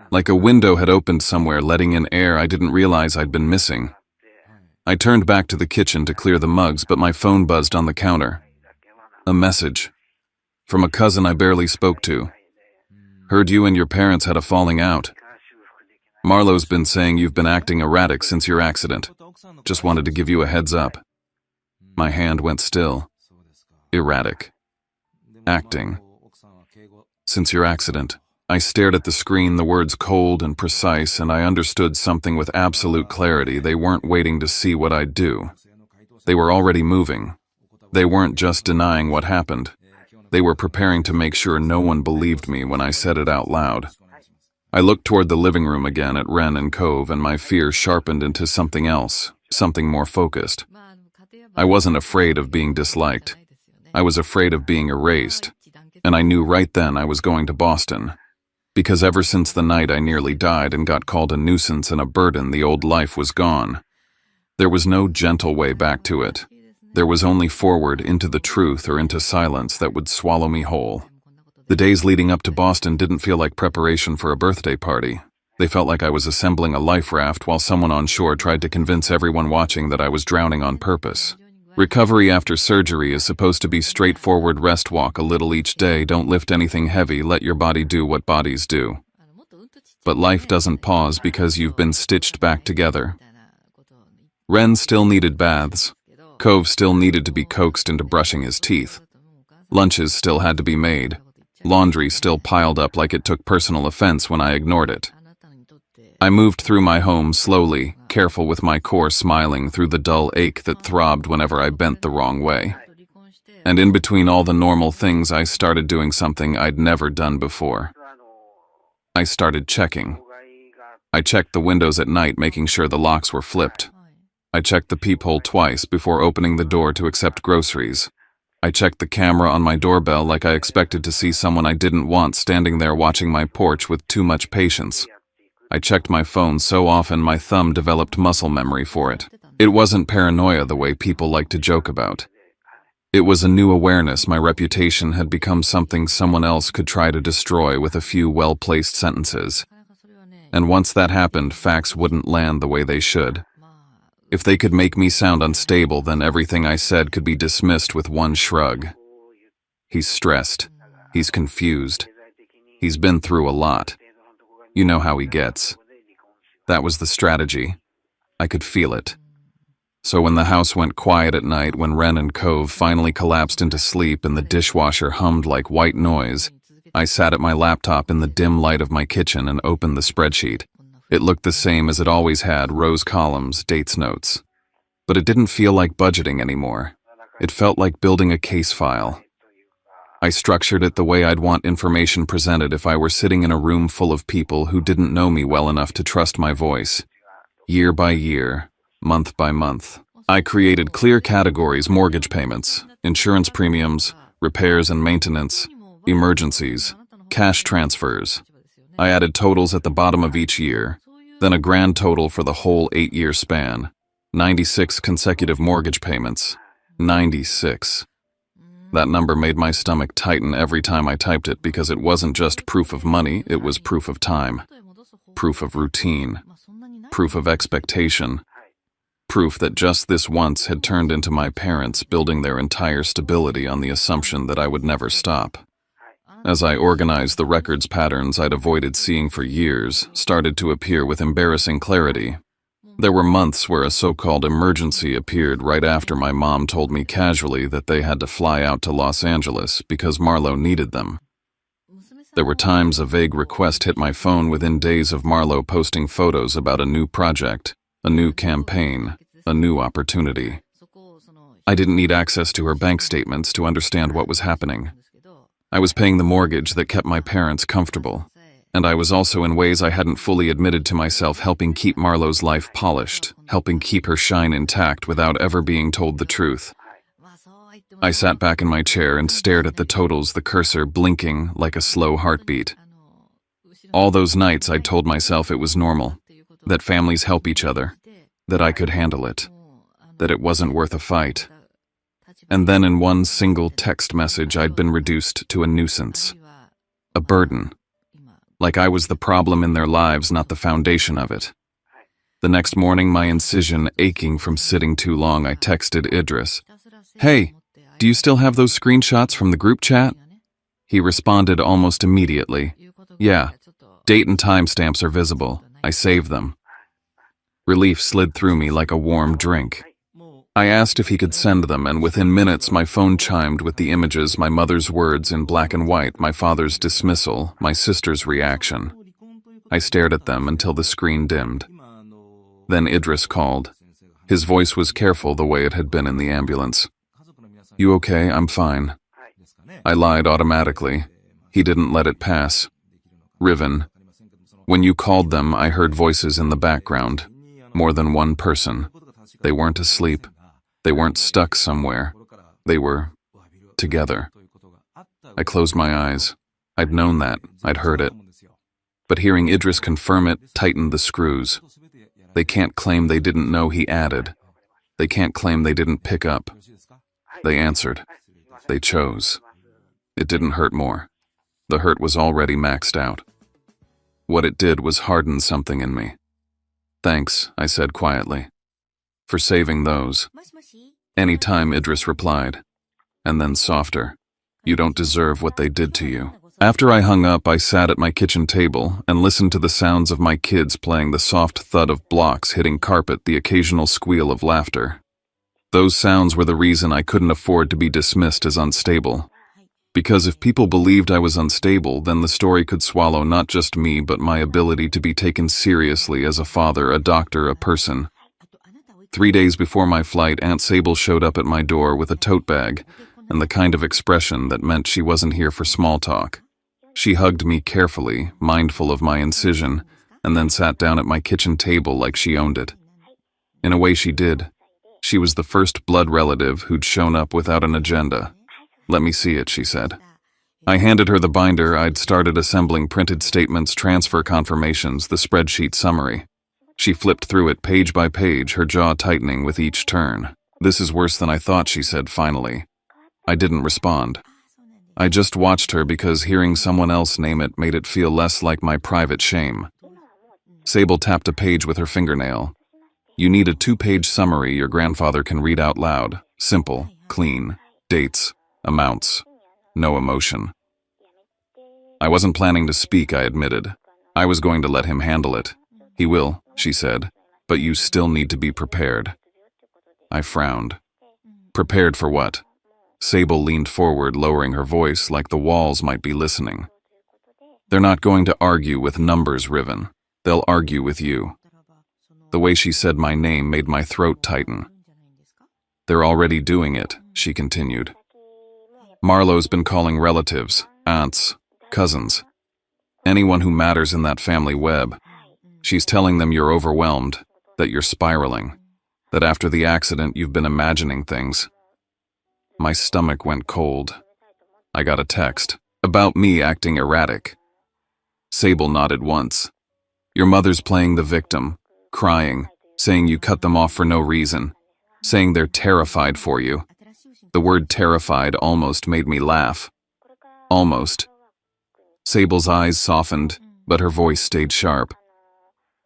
Like a window had opened somewhere, letting in air I didn't realize I'd been missing. I turned back to the kitchen to clear the mugs, but my phone buzzed on the counter. A message. From a cousin I barely spoke to. "Heard you and your parents had a falling out. Marlo's been saying you've been acting erratic since your accident. Just wanted to give you a heads up." My hand went still. Erratic. Acting. Since your accident. I stared at the screen, the words cold and precise, and I understood something with absolute clarity. They weren't waiting to see what I'd do. They were already moving. They weren't just denying what happened. They were preparing to make sure no one believed me when I said it out loud. I looked toward the living room again at Ren and Cove, and my fear sharpened into something else, something more focused. I wasn't afraid of being disliked. I was afraid of being erased. And I knew right then I was going to Boston. Because ever since the night I nearly died and got called a nuisance and a burden, the old life was gone. There was no gentle way back to it. There was only forward into the truth or into silence that would swallow me whole. The days leading up to Boston didn't feel like preparation for a birthday party. They felt like I was assembling a life raft while someone on shore tried to convince everyone watching that I was drowning on purpose. Recovery after surgery is supposed to be straightforward: rest, walk a little each day, don't lift anything heavy, let your body do what bodies do. But life doesn't pause because you've been stitched back together. Ren still needed baths. Cove still needed to be coaxed into brushing his teeth. Lunches still had to be made. Laundry still piled up like it took personal offense when I ignored it. I moved through my home slowly, careful with my core, smiling through the dull ache that throbbed whenever I bent the wrong way. And in between all the normal things, I started doing something I'd never done before. I started checking. I checked the windows at night, making sure the locks were flipped. I checked the peephole twice before opening the door to accept groceries. I checked the camera on my doorbell like I expected to see someone I didn't want standing there watching my porch with too much patience. I checked my phone so often my thumb developed muscle memory for it. It wasn't paranoia the way people like to joke about. It was a new awareness my reputation had become something someone else could try to destroy with a few well-placed sentences. And once that happened, facts wouldn't land the way they should. If they could make me sound unstable, then everything I said could be dismissed with one shrug. He's stressed. He's confused. He's been through a lot. You know how he gets. That was the strategy. I could feel it. So when the house went quiet at night, when Ren and Cove finally collapsed into sleep and the dishwasher hummed like white noise, I sat at my laptop in the dim light of my kitchen and opened the spreadsheet. It looked the same as it always had: rows, columns, dates, notes. But it didn't feel like budgeting anymore. It felt like building a case file. I structured it the way I'd want information presented if I were sitting in a room full of people who didn't know me well enough to trust my voice. Year by year, month by month, I created clear categories: mortgage payments, insurance premiums, repairs and maintenance, emergencies, cash transfers. I added totals at the bottom of each year, then a grand total for the whole 8-year span. 96 consecutive mortgage payments. 96. That number made my stomach tighten every time I typed it, because it wasn't just proof of money, it was proof of time, proof of routine, proof of expectation, proof that just this once had turned into my parents building their entire stability on the assumption that I would never stop. As I organized, the records, patterns I'd avoided seeing for years started to appear with embarrassing clarity. There were months where a so-called emergency appeared right after my mom told me casually that they had to fly out to Los Angeles because Marlo needed them. There were times a vague request hit my phone within days of Marlo posting photos about a new project, a new campaign, a new opportunity. I didn't need access to her bank statements to understand what was happening. I was paying the mortgage that kept my parents comfortable. And I was also, in ways I hadn't fully admitted to myself, helping keep Marlo's life polished, helping keep her shine intact without ever being told the truth. I sat back in my chair and stared at the totals, the cursor blinking like a slow heartbeat. All those nights I'd told myself it was normal, that families help each other, that I could handle it, that it wasn't worth a fight. And then in one single text message I'd been reduced to a nuisance, a burden. Like I was the problem in their lives, not the foundation of it. The next morning, my incision aching from sitting too long, I texted Idris. "Hey, do you still have those screenshots from the group chat?" He responded almost immediately. "Yeah, date and timestamps are visible. I saved them." Relief slid through me like a warm drink. I asked if he could send them, and within minutes my phone chimed with the images: my mother's words in black and white, my father's dismissal, my sister's reaction. I stared at them until the screen dimmed. Then Idris called. His voice was careful, the way it had been in the ambulance. "You okay?" "I'm fine." I lied automatically. He didn't let it pass. "Riven, when you called them, I heard voices in the background. More than one person. They weren't asleep. They weren't stuck somewhere. They were together." I closed my eyes. I'd known that. I'd heard it. But hearing Idris confirm it tightened the screws. They can't claim they didn't know, he added. They can't claim they didn't pick up. They answered. They chose. It didn't hurt more. The hurt was already maxed out. What it did was harden something in me. Thanks, I said quietly. For saving those. Any time, Idris replied. And then softer. You don't deserve what they did to you. After I hung up, I sat at my kitchen table and listened to the sounds of my kids playing, the soft thud of blocks hitting carpet, the occasional squeal of laughter. Those sounds were the reason I couldn't afford to be dismissed as unstable. Because if people believed I was unstable, then the story could swallow not just me, but my ability to be taken seriously as a father, a doctor, a person. 3 days before my flight, Aunt Sable showed up at my door with a tote bag and the kind of expression that meant she wasn't here for small talk. She hugged me carefully, mindful of my incision, and then sat down at my kitchen table like she owned it. In a way, she did. She was the first blood relative who'd shown up without an agenda. Let me see it, she said. I handed her the binder. I'd started assembling: printed statements, transfer confirmations, the spreadsheet summary. She flipped through it page by page, her jaw tightening with each turn. This is worse than I thought, she said finally. I didn't respond. I just watched her because hearing someone else name it made it feel less like my private shame. Sable tapped a page with her fingernail. You need a 2-page summary your grandfather can read out loud. Simple, clean, dates, amounts, no emotion. I wasn't planning to speak, I admitted. I was going to let him handle it. He will, she said, but you still need to be prepared. I frowned. Prepared for what? Sable leaned forward, lowering her voice like the walls might be listening. They're not going to argue with numbers, Riven. They'll argue with you. The way she said my name made my throat tighten. They're already doing it, she continued. Marlowe's been calling relatives, aunts, cousins, anyone who matters in that family web. She's telling them you're overwhelmed, that you're spiraling, that after the accident you've been imagining things. My stomach went cold. I got a text about me acting erratic. Sable nodded once. Your mother's playing the victim, crying, saying you cut them off for no reason, saying they're terrified for you. The word terrified almost made me laugh. Almost. Sable's eyes softened, but her voice stayed sharp.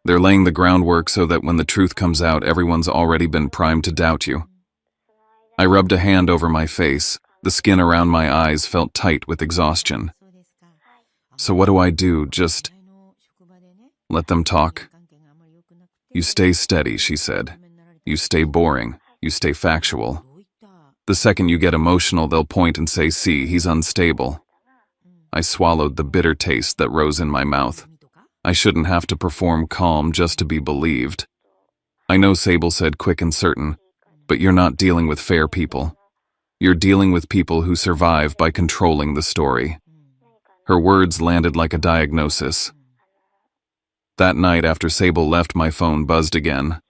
They're laying the groundwork so that when the truth comes out, everyone's already been primed to doubt you. I rubbed a hand over my face. The skin around my eyes felt tight with exhaustion. So what do I do? Just let them talk? You stay steady, she said. You stay boring. You stay factual. The second you get emotional, they'll point and say, see, he's unstable. I swallowed the bitter taste that rose in my mouth. I shouldn't have to perform calm just to be believed. I know, Sable said, quick and certain, but you're not dealing with fair people. You're dealing with people who survive by controlling the story. Her words landed like a diagnosis. That night after Sable left, my phone buzzed again.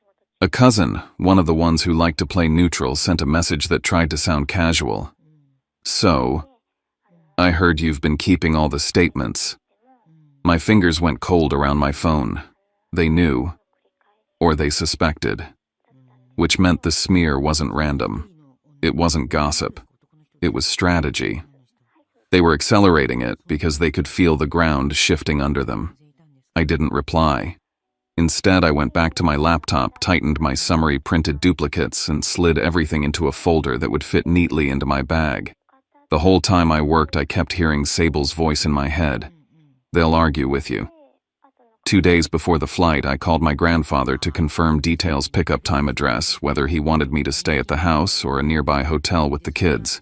A cousin, one of the ones who liked to play neutral, sent a message that tried to sound casual. So, I heard you've been keeping all the statements. My fingers went cold around my phone. They knew, or they suspected, which meant the smear wasn't random. It wasn't gossip. It was strategy. They were accelerating it because they could feel the ground shifting under them. I didn't reply. Instead, I went back to my laptop, tightened my summary printed duplicates, and slid everything into a folder that would fit neatly into my bag. The whole time I worked, I kept hearing Sable's voice in my head. They'll argue with you. 2 days before the flight, I called my grandfather to confirm details: pickup time, address, whether he wanted me to stay at the house or a nearby hotel with the kids.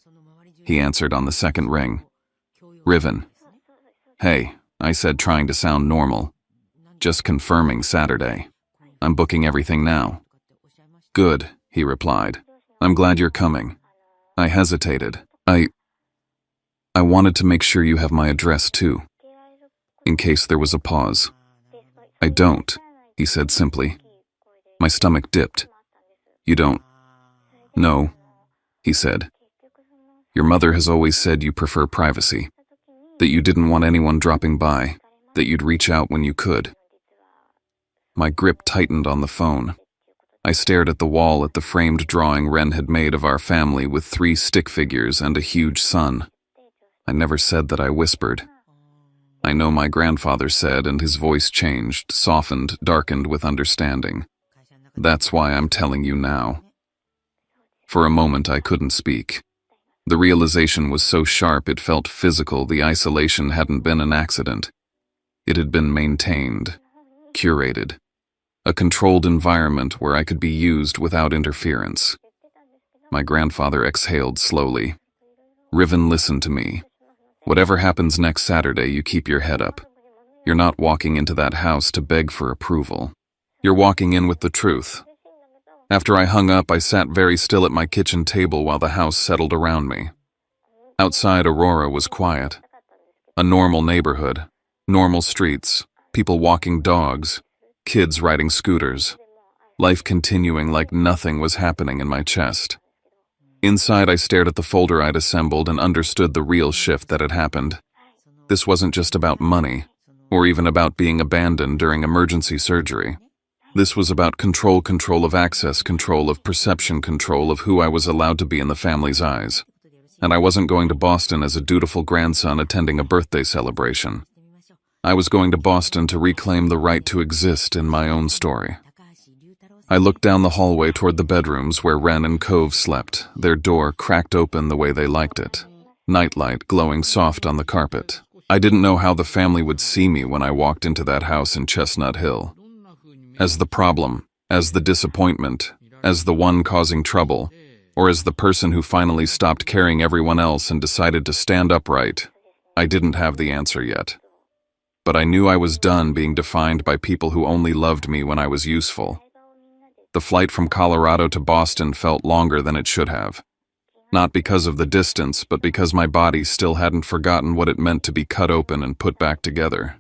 He answered on the second ring. Riven. Hey, I said, trying to sound normal. Just confirming Saturday. I'm booking everything now. Good, he replied. I'm glad you're coming. I hesitated. I wanted to make sure you have my address too, in case there was a pause. I don't, he said simply. My stomach dipped. You don't? No, he said. Your mother has always said you prefer privacy, that you didn't want anyone dropping by. that you'd reach out when you could. My grip tightened on the phone. I stared at the wall at the framed drawing Ren had made of our family with 3 stick figures and a huge sun. I never said that, I whispered. I know my grandfather said, and his voice changed, softened, darkened with understanding. That's why I'm telling you now. For a moment I couldn't speak. The realization was so sharp it felt physical. The isolation hadn't been an accident. It had been maintained, curated. A controlled environment where I could be used without interference. My grandfather exhaled slowly. Riven, listen to me. Whatever happens next Saturday, you keep your head up. You're not walking into that house to beg for approval. You're walking in with the truth. After I hung up, I sat very still at my kitchen table while the house settled around me. Outside, Aurora was quiet. A normal neighborhood, normal streets, people walking dogs, kids riding scooters. Life continuing like nothing was happening in my chest. Inside, I stared at the folder I'd assembled and understood the real shift that had happened. This wasn't just about money, or even about being abandoned during emergency surgery. This was about control of access, control of perception, control of who I was allowed to be in the family's eyes. And I wasn't going to Boston as a dutiful grandson attending a birthday celebration. I was going to Boston to reclaim the right to exist in my own story. I looked down the hallway toward the bedrooms where Ren and Cove slept, their door cracked open the way they liked it. Nightlight glowing soft on the carpet. I didn't know how the family would see me when I walked into that house in Chestnut Hill. As the problem, as the disappointment, as the one causing trouble, or as the person who finally stopped carrying everyone else and decided to stand upright. I didn't have the answer yet. But I knew I was done being defined by people who only loved me when I was useful. The flight from Colorado to Boston felt longer than it should have. Not because of the distance, but because my body still hadn't forgotten what it meant to be cut open and put back together.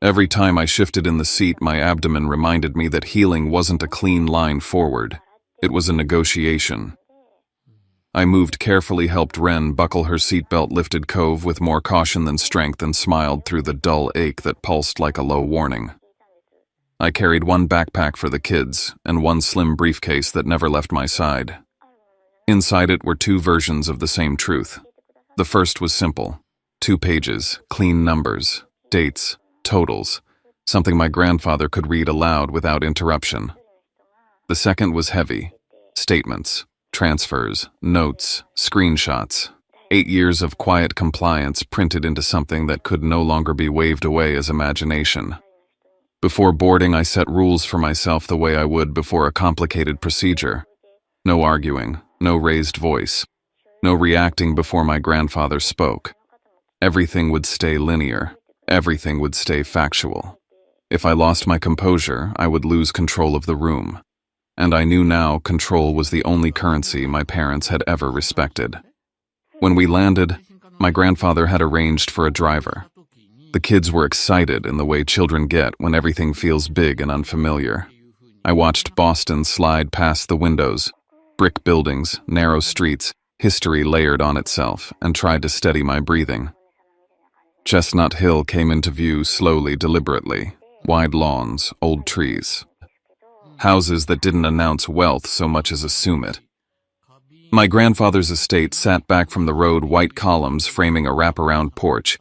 Every time I shifted in the seat, my abdomen reminded me that healing wasn't a clean line forward. It was a negotiation. I moved carefully, helped Ren buckle her seatbelt, lifted Cove with more caution than strength, and smiled through the dull ache that pulsed like a low warning. I carried one backpack for the kids and one slim briefcase that never left my side. Inside it were 2 versions of the same truth. The first was simple. 2 pages, clean numbers, dates, totals, something my grandfather could read aloud without interruption. The second was heavy. Statements, transfers, notes, screenshots. 8 years of quiet compliance printed into something that could no longer be waved away as imagination. Before boarding, I set rules for myself the way I would before a complicated procedure. No arguing, no raised voice, no reacting before my grandfather spoke. Everything would stay linear. Everything would stay factual. If I lost my composure, I would lose control of the room. And I knew now control was the only currency my parents had ever respected. When we landed, my grandfather had arranged for a driver. The kids were excited in the way children get when everything feels big and unfamiliar. I watched Boston slide past the windows, brick buildings, narrow streets, history layered on itself, and tried to steady my breathing. Chestnut Hill came into view slowly, deliberately. Wide lawns, old trees. Houses that didn't announce wealth so much as assume it. My grandfather's estate sat back from the road, white columns framing a wraparound porch.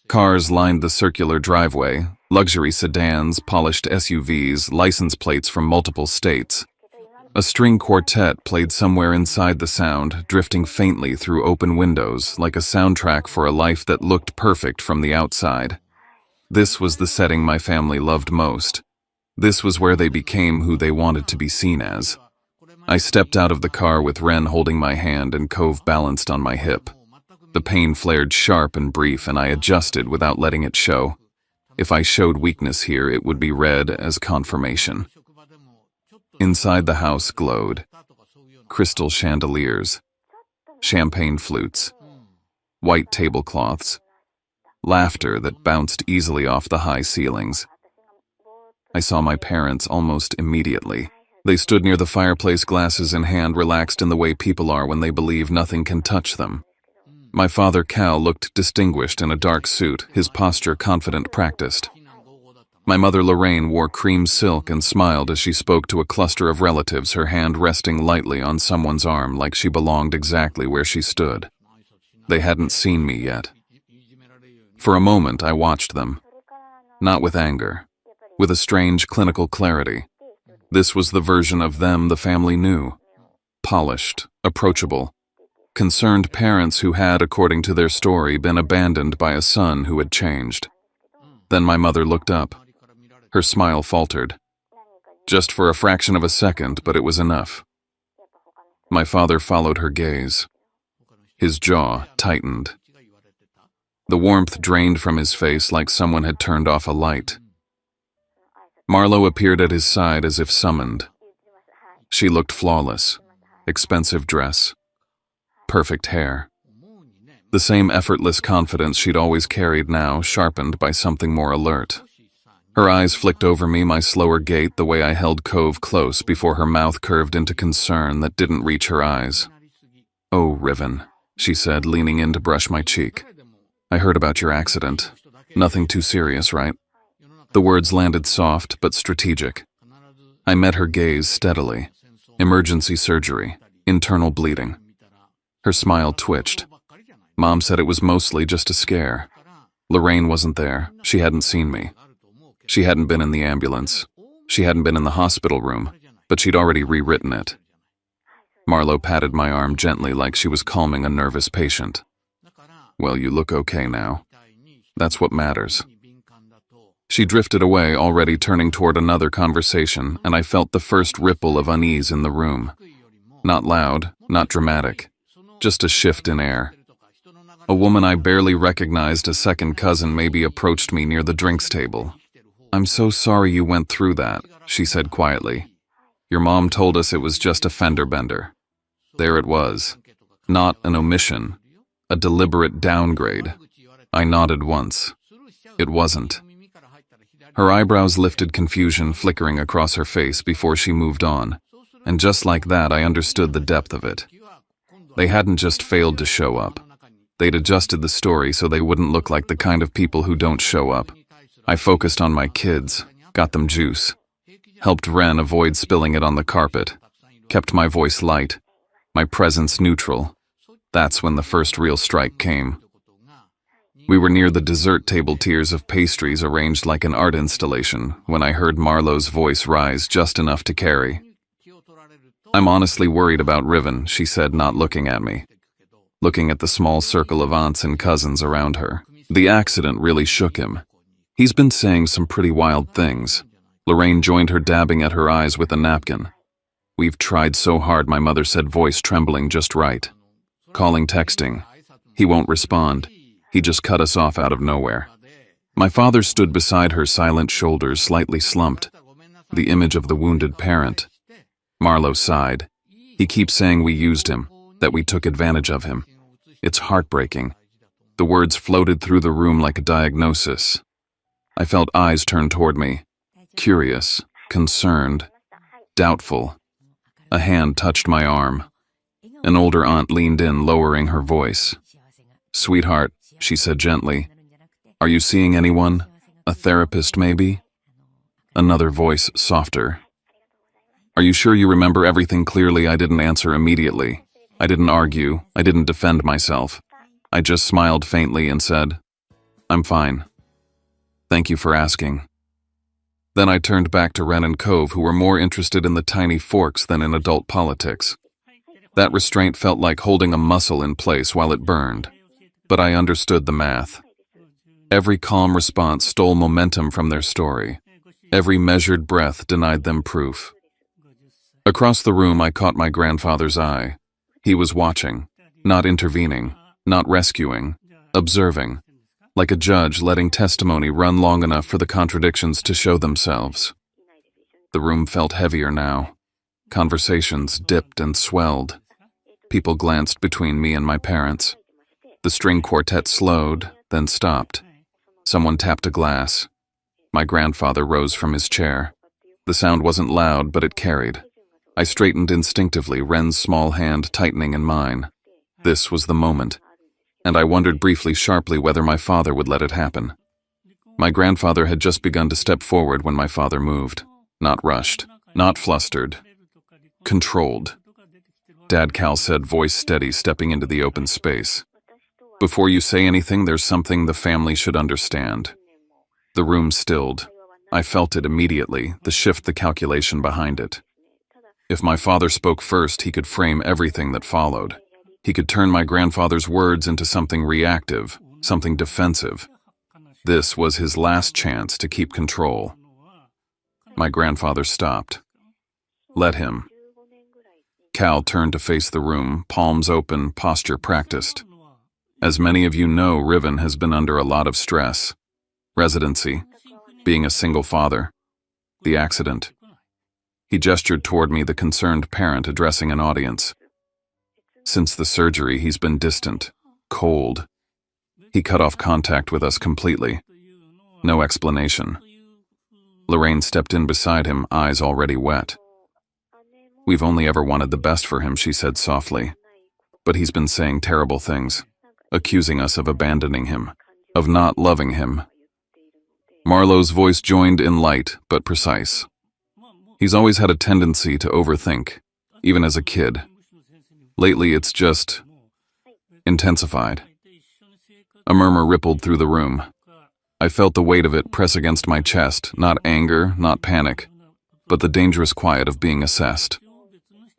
Cars lined the circular driveway, luxury sedans, polished SUVs, license plates from multiple states. A string quartet played somewhere inside the sound, drifting faintly through open windows like a soundtrack for a life that looked perfect from the outside. This was the setting my family loved most. This was where they became who they wanted to be seen as. I stepped out of the car with Ren holding my hand and Cove balanced on my hip. The pain flared sharp and brief, and I adjusted without letting it show. If I showed weakness here, it would be read as confirmation. Inside the house glowed. Crystal chandeliers, champagne flutes, white tablecloths, laughter that bounced easily off the high ceilings. I saw my parents almost immediately. They stood near the fireplace, glasses in hand, relaxed in the way people are when they believe nothing can touch them. My father, Cal, looked distinguished in a dark suit, his posture confident, practiced. My mother, Lorraine, wore cream silk and smiled as she spoke to a cluster of relatives, her hand resting lightly on someone's arm like she belonged exactly where she stood. They hadn't seen me yet. For a moment, I watched them. Not with anger, with a strange clinical clarity. This was the version of them the family knew. Polished, approachable, concerned parents who had, according to their story, been abandoned by a son who had changed. Then my mother looked up. Her smile faltered. Just for a fraction of a second, but it was enough. My father followed her gaze. His jaw tightened. The warmth drained from his face like someone had turned off a light. Marlo appeared at his side as if summoned. She looked flawless. Expensive dress. Perfect hair. The same effortless confidence she'd always carried now, sharpened by something more alert. Her eyes flicked over me, my slower gait, the way I held Cove close before her mouth curved into concern that didn't reach her eyes. "Oh, Riven," she said, leaning in to brush my cheek. "I heard about your accident. Nothing too serious, right?" The words landed soft but strategic. I met her gaze steadily. Emergency surgery. Internal bleeding. Her smile twitched. Mom said it was mostly just a scare. Lorraine wasn't there. She hadn't seen me. She hadn't been in the ambulance. She hadn't been in the hospital room, but she'd already rewritten it. Marlo patted my arm gently like she was calming a nervous patient. "Well, you look okay now. That's what matters." She drifted away, already turning toward another conversation, and I felt the first ripple of unease in the room. Not loud, not dramatic, just a shift in air. A woman I barely recognized, a second cousin, maybe, approached me near the drinks table. "I'm so sorry you went through that," she said quietly. "Your mom told us it was just a fender bender." There it was. Not an omission. A deliberate downgrade. I nodded once. It wasn't. Her eyebrows lifted, confusion flickering across her face before she moved on. And just like that, I understood the depth of it. They hadn't just failed to show up. They'd adjusted the story so they wouldn't look like the kind of people who don't show up. I focused on my kids, got them juice, helped Ren avoid spilling it on the carpet, kept my voice light, my presence neutral. That's when the first real strike came. We were near the dessert table, tiers of pastries arranged like an art installation, when I heard Marlo's voice rise just enough to carry. "I'm honestly worried about Riven," she said, not looking at me. Looking at the small circle of aunts and cousins around her. "The accident really shook him. He's been saying some pretty wild things." Lorraine joined her, dabbing at her eyes with a napkin. "We've tried so hard," my mother said, voice trembling just right. "Calling, texting. He won't respond. He just cut us off out of nowhere." My father stood beside her, silent, shoulders slightly slumped. The image of the wounded parent. Marlo sighed. "He keeps saying we used him, that we took advantage of him. It's heartbreaking." The words floated through the room like a diagnosis. I felt eyes turn toward me. Curious, concerned, doubtful. A hand touched my arm. An older aunt leaned in, lowering her voice. "Sweetheart," she said gently, "are you seeing anyone? A therapist, maybe?" Another voice, softer. "Are you sure you remember everything clearly?" I didn't answer immediately. I didn't argue. I didn't defend myself. I just smiled faintly and said, "I'm fine. Thank you for asking." Then I turned back to Ren and Cove, who were more interested in the tiny forks than in adult politics. That restraint felt like holding a muscle in place while it burned. But I understood the math. Every calm response stole momentum from their story. Every measured breath denied them proof. Across the room, I caught my grandfather's eye. He was watching, not intervening, not rescuing, observing, like a judge letting testimony run long enough for the contradictions to show themselves. The room felt heavier now. Conversations dipped and swelled. People glanced between me and my parents. The string quartet slowed, then stopped. Someone tapped a glass. My grandfather rose from his chair. The sound wasn't loud, but it carried. I straightened instinctively, Ren's small hand tightening in mine. This was the moment. and I wondered briefly sharply whether my father would let it happen. My grandfather had just begun to step forward when my father moved. Not rushed, not flustered, controlled. Dad, Cal said, voice steady, stepping into the open space. Before you say anything, there's something the family should understand. The room stilled. I felt it immediately, the shift, the calculation behind it. If my father spoke first, he could frame everything that followed. He could turn my grandfather's words into something reactive, something defensive. This was his last chance to keep control. My grandfather stopped. Let him. Cal turned to face the room, palms open, posture practiced. As many of you know, Riven has been under a lot of stress. Residency, being a single father, the accident. He gestured toward me, the concerned parent addressing an audience. Since the surgery, he's been distant, cold. He cut off contact with us completely. No explanation. Lorraine stepped in beside him, eyes already wet. We've only ever wanted the best for him, she said softly. But he's been saying terrible things, accusing us of abandoning him, of not loving him. Marlowe's voice joined in, light but precise. He's always had a tendency to overthink, even as a kid. Lately, it's just intensified. A murmur rippled through the room. I felt the weight of it press against my chest, not anger, not panic, but the dangerous quiet of being assessed.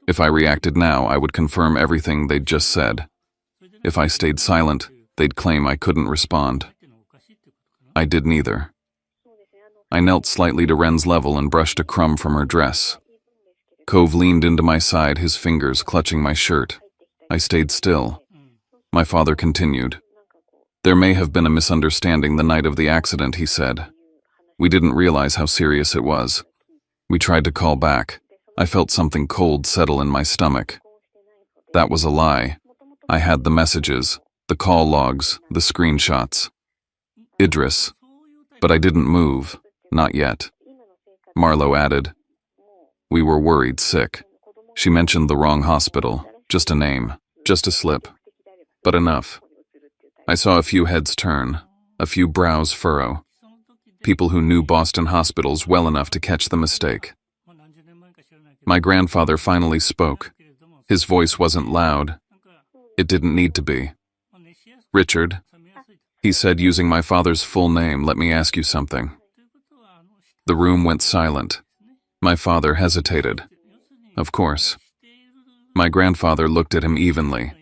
If I reacted now, I would confirm everything they'd just said. If I stayed silent, they'd claim I couldn't respond. I did neither. I knelt slightly to Ren's level and brushed a crumb from her dress. Cove leaned into my side, his fingers clutching my shirt. I stayed still. My father continued. There may have been a misunderstanding the night of the accident, he said. We didn't realize how serious it was. We tried to call back. I felt something cold settle in my stomach. That was a lie. I had the messages, the call logs, the screenshots. Idris. But I didn't move. Not yet. Marlowe added. We were worried sick. She mentioned the wrong hospital. Just a name. Just a slip. But enough. I saw a few heads turn, a few brows furrow. People who knew Boston hospitals well enough to catch the mistake. My grandfather finally spoke. His voice wasn't loud. It didn't need to be. Richard, he said, using my father's full name, let me ask you something. The room went silent. My father hesitated. Of course. My grandfather looked at him evenly.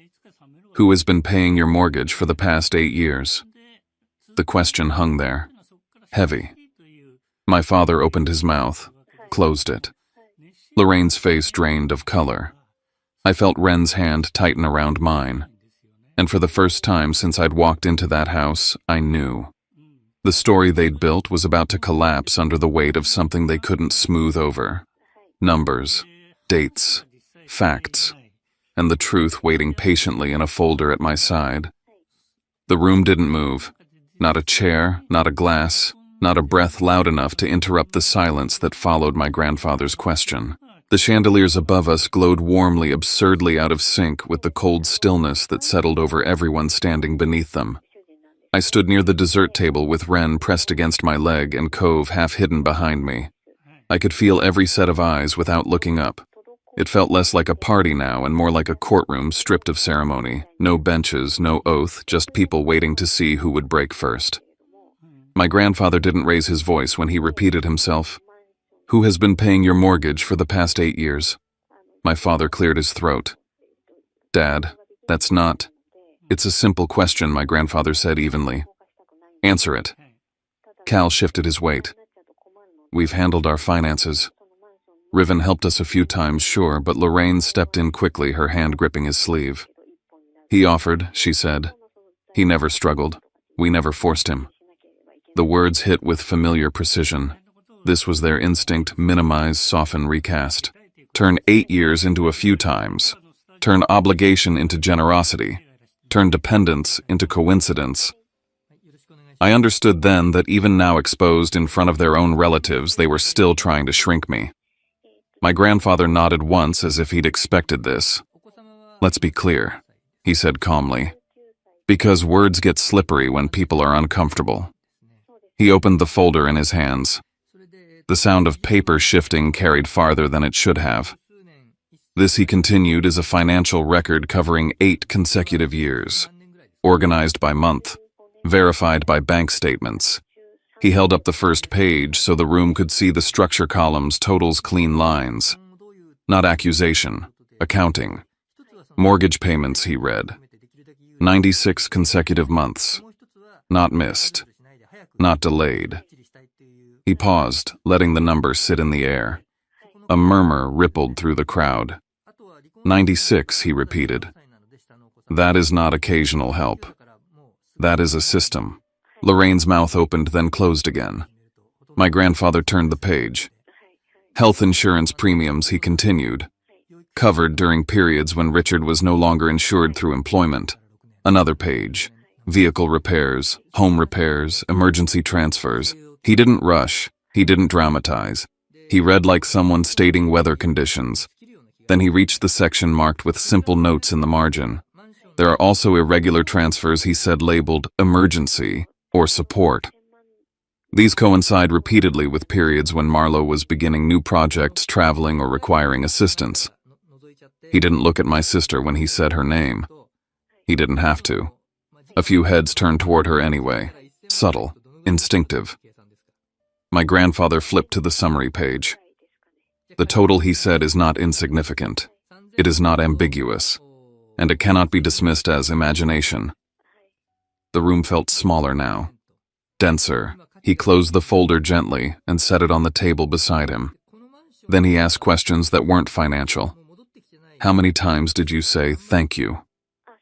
Who has been paying your mortgage for the past 8 years? The question hung there. Heavy. My father opened his mouth, closed it. Lorraine's face drained of color. I felt Ren's hand tighten around mine. And for the first time since I'd walked into that house, I knew. The story they'd built was about to collapse under the weight of something they couldn't smooth over. Numbers, dates, facts, and the truth waiting patiently in a folder at my side. The room didn't move. Not a chair, not a glass, not a breath loud enough to interrupt the silence that followed my grandfather's question. The chandeliers above us glowed warmly, absurdly out of sync with the cold stillness that settled over everyone standing beneath them. I stood near the dessert table with Ren pressed against my leg and Cove half hidden behind me. I could feel every set of eyes without looking up. It felt less like a party now and more like a courtroom stripped of ceremony. No benches, no oath, just people waiting to see who would break first. My grandfather didn't raise his voice when he repeated himself. Who has been paying your mortgage for the past 8 years? My father cleared his throat. Dad, that's not... It's a simple question, my grandfather said evenly. Answer it. Cal shifted his weight. We've handled our finances. Riven helped us a few times, sure, but Lorraine stepped in quickly, her hand gripping his sleeve. He offered, she said. He never struggled. We never forced him. The words hit with familiar precision. This was their instinct: minimize, soften, recast. Turn 8 years into a few times. Turn obligation into generosity. Turn dependence into coincidence. I understood then that even now exposed in front of their own relatives, they were still trying to shrink me. My grandfather nodded once as if he'd expected this. Let's be clear, he said calmly. Because words get slippery when people are uncomfortable. He opened the folder in his hands. The sound of paper shifting carried farther than it should have. This, he continued, is a financial record covering 8 consecutive years, organized by month, verified by bank statements. He held up the first page so the room could see the structure columns, totals, clean lines. Not accusation, accounting. Mortgage payments, he read. 96 consecutive months. Not missed. Not delayed. He paused, letting the number sit in the air. A murmur rippled through the crowd. 96, he repeated. That is not occasional help. That is a system. Lorraine's mouth opened, then closed again. My grandfather turned the page. Health insurance premiums, he continued. Covered during periods when Richard was no longer insured through employment. Another page. Vehicle repairs, home repairs, emergency transfers. He didn't rush. He didn't dramatize. He read like someone stating weather conditions. Then he reached the section marked with simple notes in the margin. There are also irregular transfers, he said, labeled emergency or support. These coincide repeatedly with periods when Marlowe was beginning new projects, traveling, or requiring assistance. He didn't look at my sister when he said her name. He didn't have to. A few heads turned toward her anyway. Subtle, instinctive. My grandfather flipped to the summary page. The total, he said, is not insignificant. It is not ambiguous. And it cannot be dismissed as imagination. The room felt smaller now. Denser. He closed the folder gently and set it on the table beside him. Then he asked questions that weren't financial. How many times did you say thank you?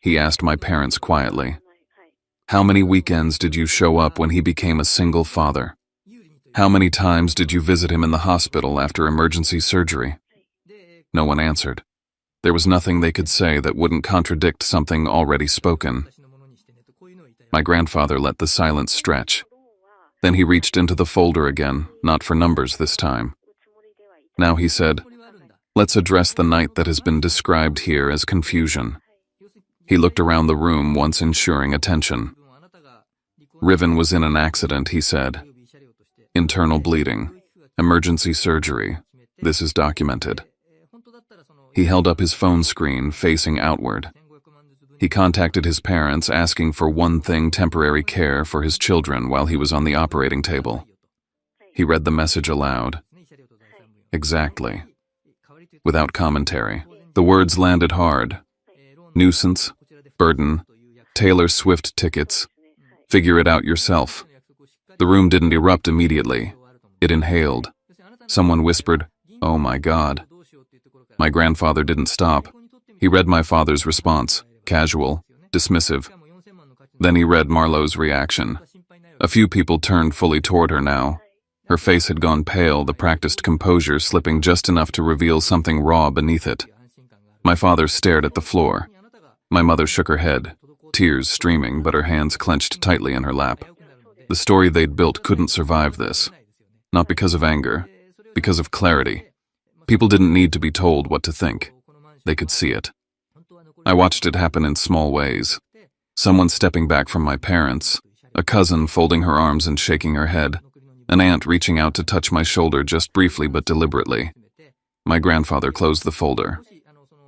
He asked my parents quietly. How many weekends did you show up when he became a single father? How many times did you visit him in the hospital after emergency surgery? No one answered. There was nothing they could say that wouldn't contradict something already spoken. My grandfather let the silence stretch. Then he reached into the folder again, not for numbers this time. Now he said, let's address the night that has been described here as confusion. He looked around the room, once ensuring attention. Riven was in an accident, he said. Internal bleeding. Emergency surgery. This is documented. He held up his phone screen, facing outward. He contacted his parents, asking for one thing: temporary care for his children while he was on the operating table. He read the message aloud. Exactly. Without commentary. The words landed hard. Nuisance, burden, Taylor Swift tickets. Figure it out yourself. The room didn't erupt immediately. It inhaled. Someone whispered, "Oh my God." My grandfather didn't stop. He read my father's response, casual, dismissive. Then he read Marlowe's reaction. A few people turned fully toward her now. Her face had gone pale, the practiced composure slipping just enough to reveal something raw beneath it. My father stared at the floor. My mother shook her head, tears streaming, but her hands clenched tightly in her lap. The story they'd built couldn't survive this. Not because of anger, because of clarity. People didn't need to be told what to think. They could see it. I watched it happen in small ways. Someone stepping back from my parents, a cousin folding her arms and shaking her head, an aunt reaching out to touch my shoulder just briefly but deliberately. My grandfather closed the folder.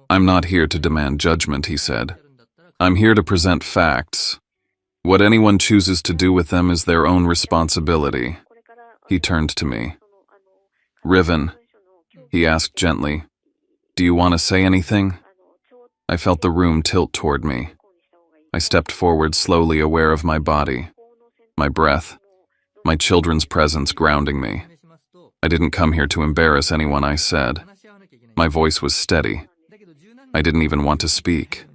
I'm not here to demand judgment, he said. I'm here to present facts. What anyone chooses to do with them is their own responsibility. He turned to me. Riven, he asked gently, do you want to say anything? I felt the room tilt toward me. I stepped forward slowly, aware of my body, my breath, my children's presence grounding me. I didn't come here to embarrass anyone, I said. My voice was steady. I didn't even want to speak.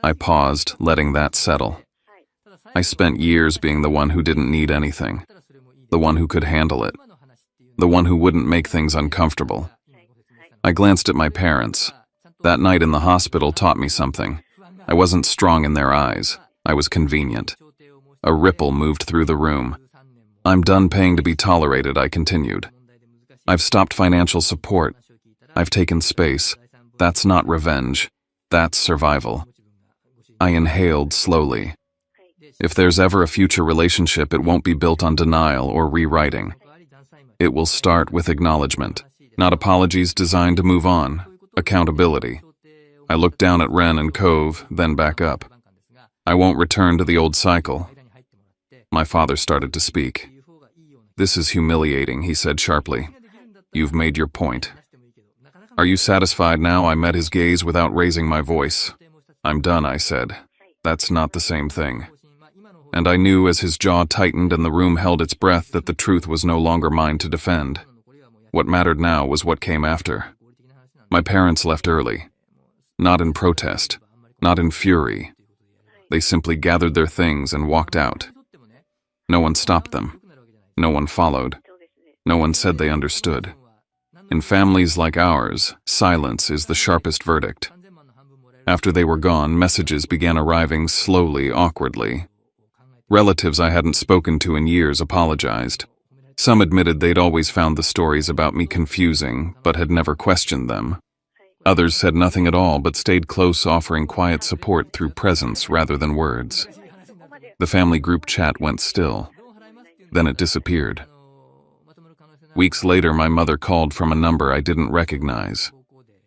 I paused, letting that settle. I spent years being the one who didn't need anything, the one who could handle it, the one who wouldn't make things uncomfortable. I glanced at my parents. That night in the hospital taught me something. I wasn't strong in their eyes. I was convenient. A ripple moved through the room. I'm done paying to be tolerated, I continued. I've stopped financial support. I've taken space. That's not revenge. That's survival. I inhaled slowly. If there's ever a future relationship, it won't be built on denial or rewriting. It will start with acknowledgement, not apologies designed to move on. Accountability. I looked down at Ren and Cove, then back up. I won't return to the old cycle. My father started to speak. This is humiliating, he said sharply. You've made your point. Are you satisfied now? I met his gaze without raising my voice. I'm done, I said. That's not the same thing. And I knew as his jaw tightened and the room held its breath that the truth was no longer mine to defend. What mattered now was what came after. My parents left early. Not in protest, not in fury. They simply gathered their things and walked out. No one stopped them. No one followed. No one said they understood. In families like ours, silence is the sharpest verdict. After they were gone, messages began arriving slowly, awkwardly. Relatives I hadn't spoken to in years apologized. Some admitted they'd always found the stories about me confusing, but had never questioned them. Others said nothing at all, but stayed close, offering quiet support through presence rather than words. The family group chat went still. Then it disappeared. Weeks later, my mother called from a number I didn't recognize.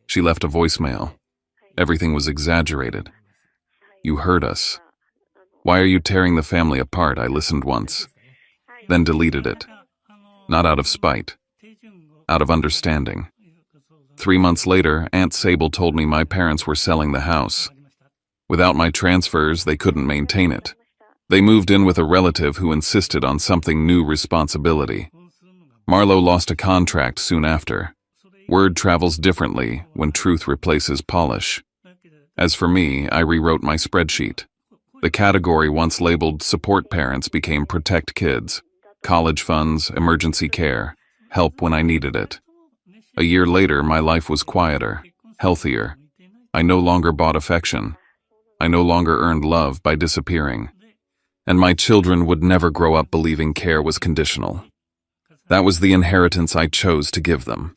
She left a voicemail. Everything was exaggerated. You hurt us. Why are you tearing the family apart? I listened once, then deleted it. Not out of spite, out of understanding. 3 months later, Aunt Sable told me my parents were selling the house. Without my transfers, they couldn't maintain it. They moved in with a relative who insisted on something new: responsibility. Marlowe lost a contract soon after. Word travels differently when truth replaces polish. As for me, I rewrote my spreadsheet. The category once labeled support parents became protect kids, college funds, emergency care, help when I needed it. A year later, my life was quieter, healthier. I no longer bought affection. I no longer earned love by disappearing. And my children would never grow up believing care was conditional. That was the inheritance I chose to give them.